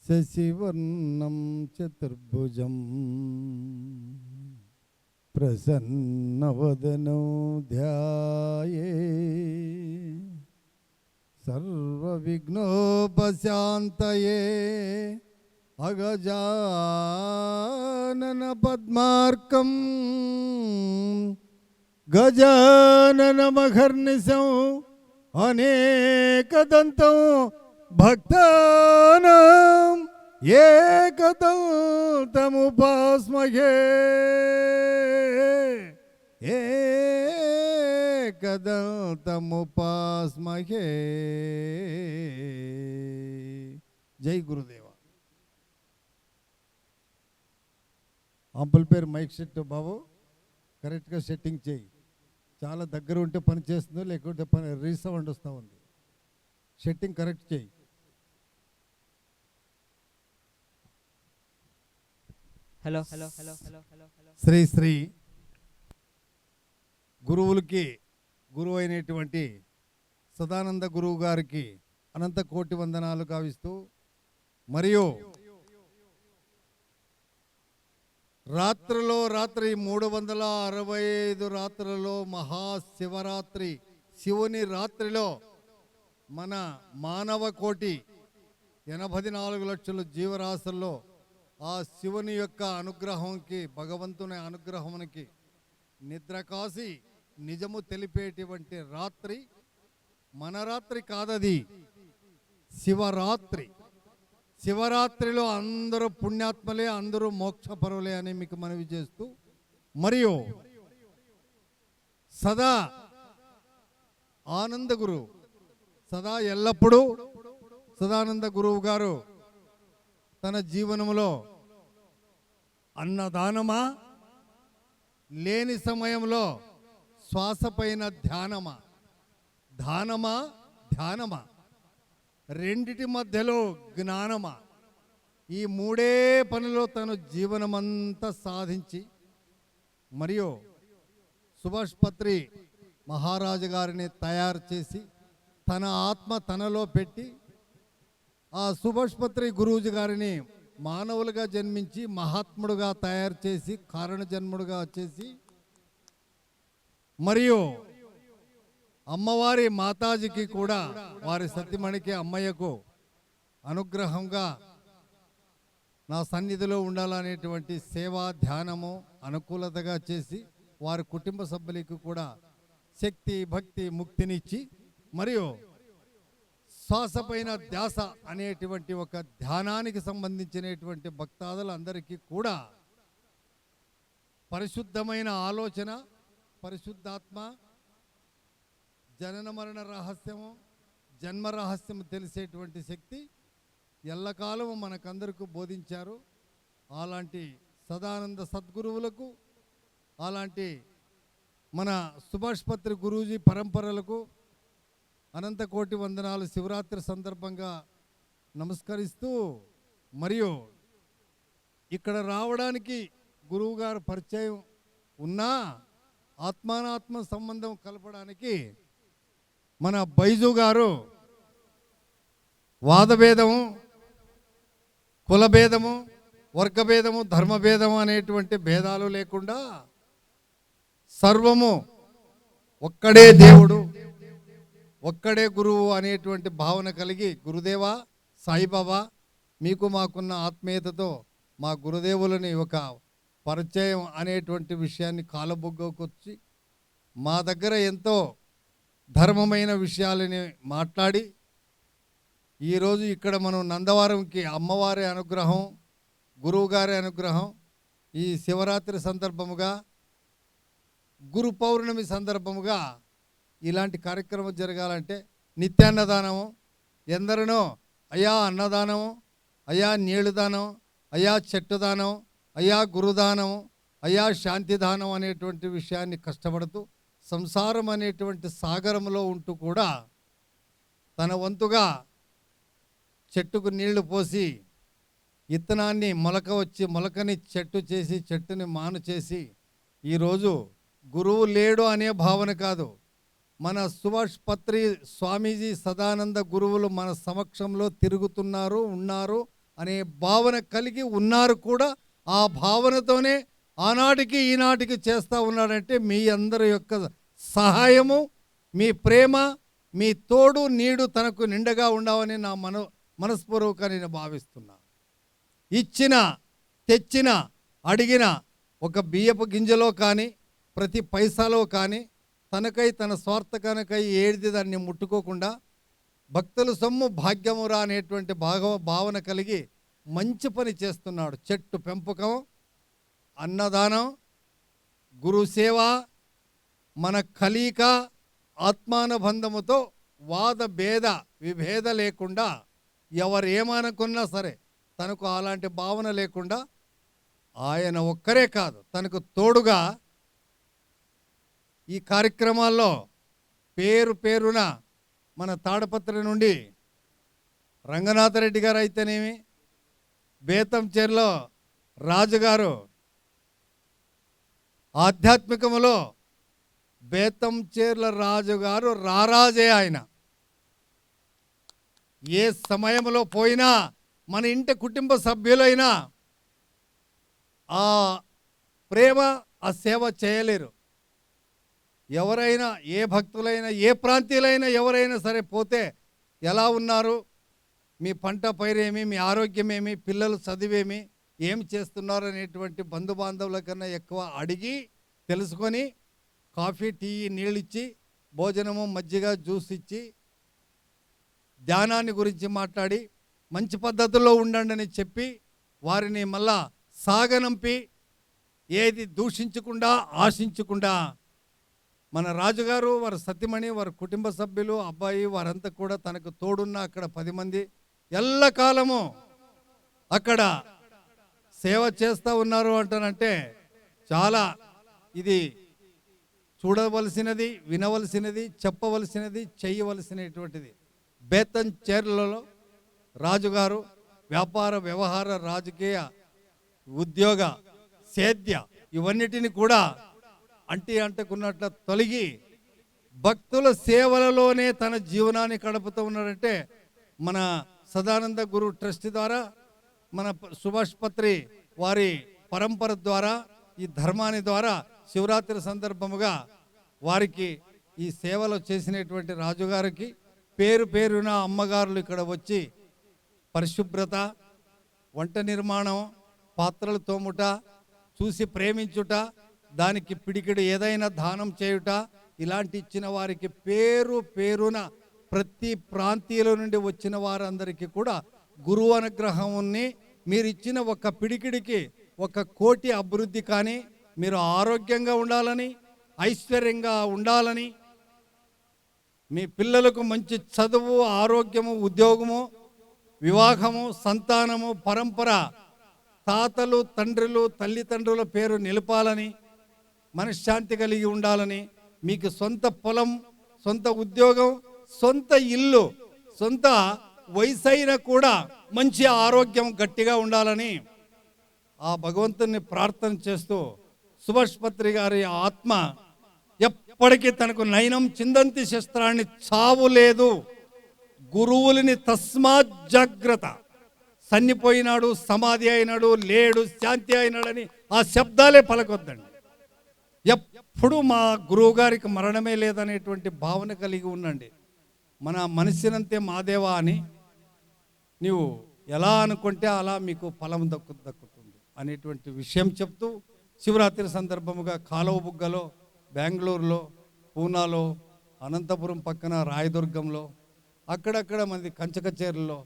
శశివర్ణం చతుర్భుజం ప్రసన్నవదనం ధ్యాయే సర్వవిఘ్నోపశాంతయే అగజానన పద్మార్కం గజాననమఘర్నిశం అనేకదంతం భక్తానాం ఏకదంతముపాస్మహే ఏకదంతముపాస్మహే. జై గురుదేవ. అంపుల్ మైక్ సెట్ బాబు కరెక్ట్గా సెట్టింగ్ చేయి. చాలా దగ్గర ఉంటే పని చేస్తుందో లేకుంటే పని రీసౌండ్ వస్తూ ఉంది. సెట్టింగ్ కరెక్ట్ చేయి. Hello hello hello hello hello hello. Shri Shri గురువులకి గురువు అయినటువంటి సదానంద గురువు గారికి అనంత కోటి వందనాలు కావిస్తూ, మరియు రాత్రిలో రాత్రి 365 రాత్రులలో మహాశివరాత్రి శివుని రాత్రిలో మన మానవ కోటి 84 లక్షల జీవరాశుల్లో ఆ శివుని యొక్క అనుగ్రహంకి, భగవంతుని అనుగ్రహానికి నిద్ర కాసి నిజము తెలిపేటువంటి రాత్రి మన రాత్రి కాదది, శివరాత్రి. శివరాత్రిలో అందరూ పుణ్యాత్మలే, అందరూ మోక్షపరులే అని మీకు మనవి చేస్తూ, మరియు సదా ఆనంద గురువు, సదా ఎల్లప్పుడూ సదానంద గురువు గారు తన జీవనంలో అన్నదానమా, లేని సమయంలో శ్వాస పైన ధ్యానమా, దానమా ధ్యానమా, రెండిటి మధ్యలో జ్ఞానమా, ఈ మూడే పనిలో తను జీవనమంతా సాధించి, మరియు సుభాష్ పత్రి మహారాజు గారిని తయారు చేసి తన ఆత్మ తనలో పెట్టి, ఆ సుభాష్ పత్రి గురూజీ గారిని మానవులుగా జన్మించి మహాత్ముడుగా తయారు చేసి కారణ జన్ముడుగా చేసి, మరియు అమ్మవారి మాతాజీకి కూడా వారి సత్యమణికి అమ్మయ్యకు అనుగ్రహంగా నా సన్నిధిలో ఉండాలనేటువంటి సేవా ధ్యానము అనుకూలతగా చేసి, వారి కుటుంబ సభ్యులకు కూడా శక్తి భక్తి ముక్తినిచ్చి, మరియు శ్వాస పైన ధ్యాస అనేటువంటి ఒక ధ్యానానికి సంబంధించినటువంటి భక్తాదులందరికీ కూడా పరిశుద్ధమైన ఆలోచన, పరిశుద్ధాత్మ జనన మరణ రహస్యము జన్మ రహస్యము తెలిసేటువంటి శక్తి ఎల్లకాలము మనకందరికీ బోధించారు. అలాంటి సదానంద సద్గురువులకు, అలాంటి మన సుభాష్ పత్రి గురూజీ పరంపరలకు అనంతకోటి వందనాలు శివరాత్రి సందర్భంగా నమస్కరిస్తూ, మరియు ఇక్కడ రావడానికి గురువుగారు పరిచయం ఉన్నా ఆత్మానాత్మ సంబంధం కలపడానికి మన బైజు గారు వాదభేదము, కులభేదము, వర్గభేదము, ధర్మభేదము అనేటువంటి భేదాలు లేకుండా సర్వము ఒక్కడే దేవుడు, ఒక్కడే గురువు అనేటువంటి భావన కలిగి, గురుదేవా సాయిబాబా మీకు మాకున్న ఆత్మీయతతో మా గురుదేవులని ఒక పరిచయం అనేటువంటి విషయాన్ని కాలబొగ్గకొచ్చి మా దగ్గర ఎంతో ధర్మమైన విషయాలని మాట్లాడి ఈరోజు ఇక్కడ మనం నందవరంకి అమ్మవారి అనుగ్రహం, గురువుగారి అనుగ్రహం, ఈ శివరాత్రి సందర్భముగా, గురు పౌర్ణమి సందర్భముగా ఇలాంటి కార్యక్రమం జరగాలంటే నిత్యాన్నదానము, ఎందరినో అయ్యా అన్నదానము, అయ్యా నీళ్లు దానం, అయ్యా చెట్టు దానం, అయ్యా గురుదానం, అయ్యా శాంతిదానం అనేటువంటి విషయాన్ని కష్టపడుతూ సంసారం అనేటువంటి సాగరంలో ఉంటూ కూడా తన వంతుగా చెట్టుకు నీళ్లు పోసి ఇత్తనాన్ని మొలక వచ్చి మొలకని చెట్టు చేసి చెట్టుని మాను చేసి ఈరోజు గురువు లేడు అనే భావన కాదు, మన సుభాష్ పత్రి స్వామీజీ సదానంద గురువులు మన సమక్షంలో తిరుగుతున్నారు, ఉన్నారు అనే భావన కలిగి ఉన్నారు కూడా. ఆ భావనతోనే ఆనాటికి ఈనాటికి చేస్తూ ఉన్నాడంటే మీ అందరి యొక్క సహాయము, మీ ప్రేమ, మీ తోడు నీడు తనకు నిండగా ఉండవని నా మనస్పూర్వకంగా నేను భావిస్తున్నాను. ఇచ్చిన, తెచ్చిన, అడిగిన ఒక బియ్యపు గింజలో కానీ ప్రతి పైసాలో కానీ తనకై తన స్వార్థకనకై ఏది దాన్ని ముట్టుకోకుండా భక్తుల సొమ్ము భాగ్యమురా అనేటువంటి భావన కలిగి మంచి పని చేస్తున్నాడు. చెట్టు పెంపకం, అన్నదానం, గురుసేవ, మన కలీక ఆత్మానుబంధముతో వాద భేద విభేద లేకుండా ఎవరేమనుకున్నా సరే తనకు అలాంటి భావన లేకుండా ఆయన ఒక్కరే కాదు తనకు తోడుగా ఈ కార్యక్రమాల్లో పేరు పేరున మన తాడపత్రి నుండి రంగనాథరెడ్డి గారు అయితేనేమి, బేతంచేర్లో రాజుగారు, ఆధ్యాత్మికములో బేతంచేర్ల రాజుగారు రారాజే. ఆయన ఏ సమయంలో పోయినా మన ఇంటి కుటుంబ సభ్యులైనా ఆ ప్రేమ, ఆ సేవ చేయలేరు. ఎవరైనా, ఏ భక్తులైనా, ఏ ప్రాంతీయులైనా ఎవరైనా సరే పోతే ఎలా ఉన్నారు, మీ పంట పైరేమి, మీ ఆరోగ్యమేమి, పిల్లలు చదివేమి, ఏం చేస్తున్నారు అనేటువంటి బంధుబాంధవుల కన్నా ఎక్కువ అడిగి తెలుసుకొని కాఫీ, టీ, నీళ్ళు ఇచ్చి, భోజనము, మజ్జిగ, జ్యూస్ ఇచ్చి, ధ్యానాన్ని గురించి మాట్లాడి మంచి పద్ధతుల్లో ఉండండి అని చెప్పి వారిని మళ్ళా సాగనంపి ఏది దూషించకుండా, ఆశించకుండా మన రాజుగారు, వారి సతీమణి, వారి కుటుంబ సభ్యులు, అబ్బాయి వారంతా కూడా తనకు తోడున్న అక్కడ 10 మంది ఎల్లకాలము అక్కడ సేవ చేస్తూ ఉన్నారు అంటానంటే చాలా ఇది చూడవలసినది, వినవలసినది, చెప్పవలసినది, చేయవలసినటువంటిది. బేతంచేర్లలో రాజుగారు వ్యాపార, వ్యవహార, రాజకీయ, ఉద్యోగ, సేద్య ఇవన్నిటిని కూడా అంటుకున్నట్ల తొలగి భక్తుల సేవలలోనే తన జీవనాన్ని గడుపుతూ ఉన్నాడంటే మన సదానంద గురు ట్రస్ట్ ద్వారా, మన సుభాష్ పత్రి వారి పరంపర ద్వారా, ఈ ధర్మాన్ని ద్వారా శివరాత్రి సందర్భముగా వారికి ఈ సేవలు చేసినటువంటి రాజుగారికి పేరు పేరున అమ్మగారులు ఇక్కడ వచ్చి పరిశుభ్రత, వంట నిర్మాణం, పాత్రలు తోముట, చూసి ప్రేమించుట, దానికి పిడికిడు ఏదైనా దానం చేయుట, ఇలాంటి ఇచ్చిన వారికి పేరు పేరున ప్రతి ప్రాంతీయుల నుండి వచ్చిన వారందరికీ కూడా గురువు అనుగ్రహాన్ని, మీరు ఇచ్చిన ఒక పిడికిడికి 1 కోటి అభివృద్ధి కానీ, మీరు ఆరోగ్యంగా ఉండాలని, ఐశ్వర్యంగా ఉండాలని, మీ పిల్లలకు మంచి చదువు, ఆరోగ్యము, ఉద్యోగము, వివాహము, సంతానము, పరంపర, తాతలు, తండ్రులు, తల్లిదండ్రుల పేరు నిలపాలని, మనశ్శాంతి కలిగి ఉండాలని, మీకు సొంత పొలం, సొంత ఉద్యోగం, సొంత ఇల్లు, సొంత వయసైన కూడా మంచి ఆరోగ్యం గట్టిగా ఉండాలని ఆ భగవంతుని ప్రార్థన చేస్తూ సుభాష్ పత్రి గారి ఆత్మ ఎప్పటికీ తనకు నయనం చిందంతి శస్త్రాన్ని చావు లేదు, గురువులని తస్మాత్ జాగ్రత్త, సన్నిపోయినాడు, సమాధి అయినాడు, లేడు, శాంతి అయినాడని ఆ శబ్దాలే పలకొద్దండి. ఎప్పుడు మా గురువు గారికి మరణమే లేదనేటువంటి భావన కలిగి ఉండండి. మన మనసినంతే మాదేవా అని నీవు ఎలా అనుకుంటే అలా మీకు ఫలం దక్కుతుంది అనేటువంటి విషయం చెప్తూ, శివరాత్రి సందర్భముగా కాలువబుగ్గలో, బెంగళూరులో, పూనాలో, అనంతపురం పక్కన రాయదుర్గంలో, అక్కడక్కడ మంది కంచకచేరులో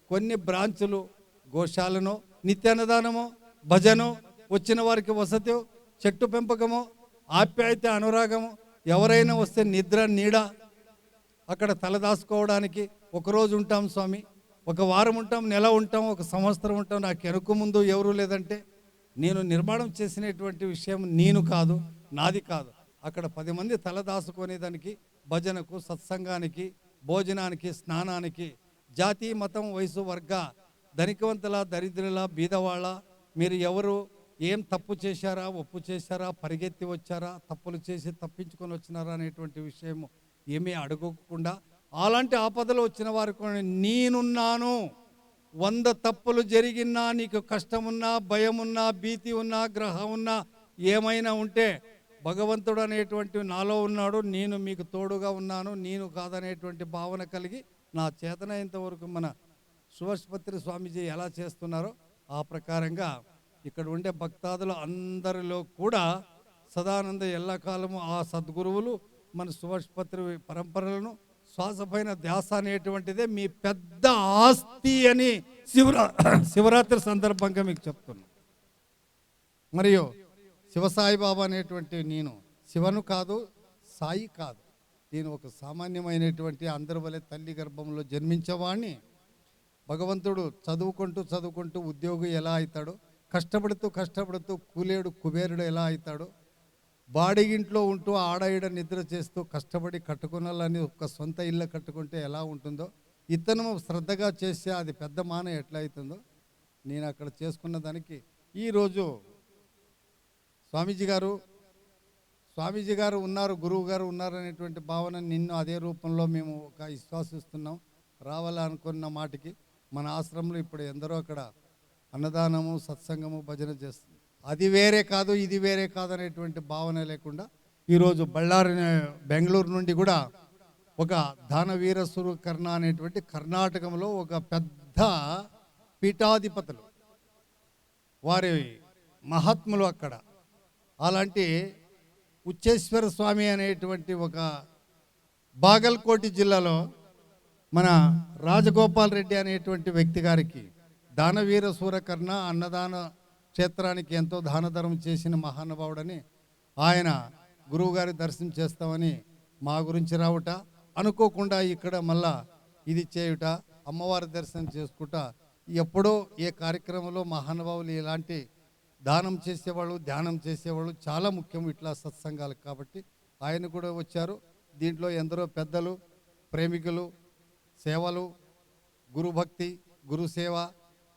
కొన్ని బ్రాంచులు, గోశాలను, నిత్యాన్నదానము, భజను, వచ్చిన వారికి వసతి, చెట్టు పెంపకము, ఆప్యాయత, అనురాగము, ఎవరైనా వస్తే నిద్ర, నీడ, అక్కడ తలదాసుకోవడానికి ఒకరోజు ఉంటాం స్వామి, ఒక వారం ఉంటాం, నెల ఉంటాం, ఒక సంవత్సరం ఉంటాం, నాకు వెనుక ముందు ఎవరు లేదంటే నేను నిర్మాణం చేసినటువంటి విషయం నేను కాదు, నాది కాదు. అక్కడ 10 మంది తలదాసుకునేదానికి, భజనకు, సత్సంగానికి, భోజనానికి, స్నానానికి, జాతి, మతం, వయసు, వర్గ, ధనికవంతుల, దరిద్రుల, బీదవాళ్ళ, మీరు ఎవరు, ఏం తప్పు చేశారా, ఒప్పు చేశారా, పరిగెత్తి వచ్చారా, తప్పులు చేసి తప్పించుకొని వచ్చినారా అనేటువంటి విషయం ఏమీ అడగకుండా, అలాంటి ఆపదలు వచ్చిన వారికి నేనున్నాను, 100 తప్పులు జరిగినా, నీకు కష్టమున్నా, భయమున్నా, భీతి ఉన్నా, గ్రహం ఉన్నా, ఏమైనా ఉంటే భగవంతుడు అనేటువంటి నాలో ఉన్నాడు, నేను మీకు తోడుగా ఉన్నాను, నేను కాదనేటువంటి భావన కలిగి నా చేతనైనంతవరకు మన సుభాష్పత్రి స్వామీజీ ఎలా చేస్తున్నారో ఆ ప్రకారంగా ఇక్కడ ఉండే భక్తాదులు అందరిలో కూడా సదానంద ఎల్లకాలము ఆ సద్గురువులు మన సుభాష్పత్రి పరంపరలను శ్వాసపైన ధ్యాస అనేటువంటిదే మీ పెద్ద ఆస్తి అని శివరాత్రి సందర్భంగా మీకు చెప్తున్నాను. మరియు శివసాయిబాబా అనేటువంటి నేను శివను కాదు, సాయి కాదు, నేను ఒక సామాన్యమైనటువంటి అందరి వలె తల్లి గర్భంలో జన్మించేవాడిని. భగవంతుడు చదువుకుంటూ ఉద్యోగి ఎలా అవుతాడో, కష్టపడుతూ కూలేడు కుబేరుడు ఎలా అవుతాడో, బాడిగింట్లో ఉంటూ ఆడ నిద్ర చేస్తూ కష్టపడి కట్టుకున్నాలని ఒక సొంత ఇల్లు కట్టుకుంటే ఎలా ఉంటుందో, ఇతను శ్రద్ధగా చేస్తే అది పెద్ద మాన ఎట్లా అవుతుందో, నేను అక్కడ చేసుకున్న దానికి ఈరోజు స్వామీజీ గారు ఉన్నారు, గురువు గారు ఉన్నారు అనేటువంటి భావన నిన్ను అదే రూపంలో మేము ఒక విశ్వాసిస్తున్నాం. రావాలనుకున్న మాటికి మన ఆశ్రమంలో ఇప్పుడు ఎందరో అక్కడ అన్నదానము, సత్సంగము, భజన చేస్తుంది. అది వేరే కాదు, ఇది వేరే కాదు అనేటువంటి భావన లేకుండా ఈరోజు బెంగళూరు నుండి కూడా ఒక దానవీరసురు కర్ణ అనేటువంటి కర్ణాటకంలో ఒక పెద్ద పీఠాధిపతులు, వారి మహాత్ములు అక్కడ, అలాంటి ఉచ్చేశ్వర స్వామి అనేటువంటి ఒక బాగల్కోటి జిల్లాలో మన రాజగోపాల్ రెడ్డి అనేటువంటి వ్యక్తి గారికి దానవీర సూరకర్ణ అన్నదాన క్షేత్రానికి ఎంతో దాన ధర్మం చేసిన మహానుభావుడని ఆయన గురువుగారి దర్శనం చేస్తామని మా గురించి రావుట, అనుకోకుండా ఇక్కడ మళ్ళా ఇది చేయుట, అమ్మవారి దర్శనం చేసుకుంటా, ఎప్పుడో ఏ కార్యక్రమంలో మహానుభావులు ఇలాంటి దానం చేసేవాళ్ళు, ధ్యానం చేసేవాళ్ళు చాలా ముఖ్యం ఇట్లా సత్సంగాలకు. కాబట్టి ఆయన కూడా వచ్చారు. దీంట్లో ఎందరో పెద్దలు, ప్రేమికులు, సేవలు, గురుభక్తి, గురుసేవ,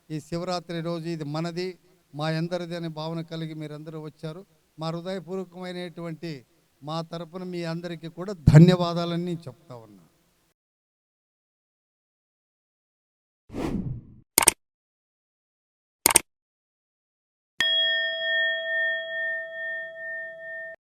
ఈ శివరాత్రి రోజు ఇది మనది, మా అందరిది అనే భావన కలిగి మీరందరూ వచ్చారు. మా హృదయపూర్వకమైనటువంటి మా తరపున మీ అందరికీ కూడా ధన్యవాదాలని చెప్తా ఉన్నా.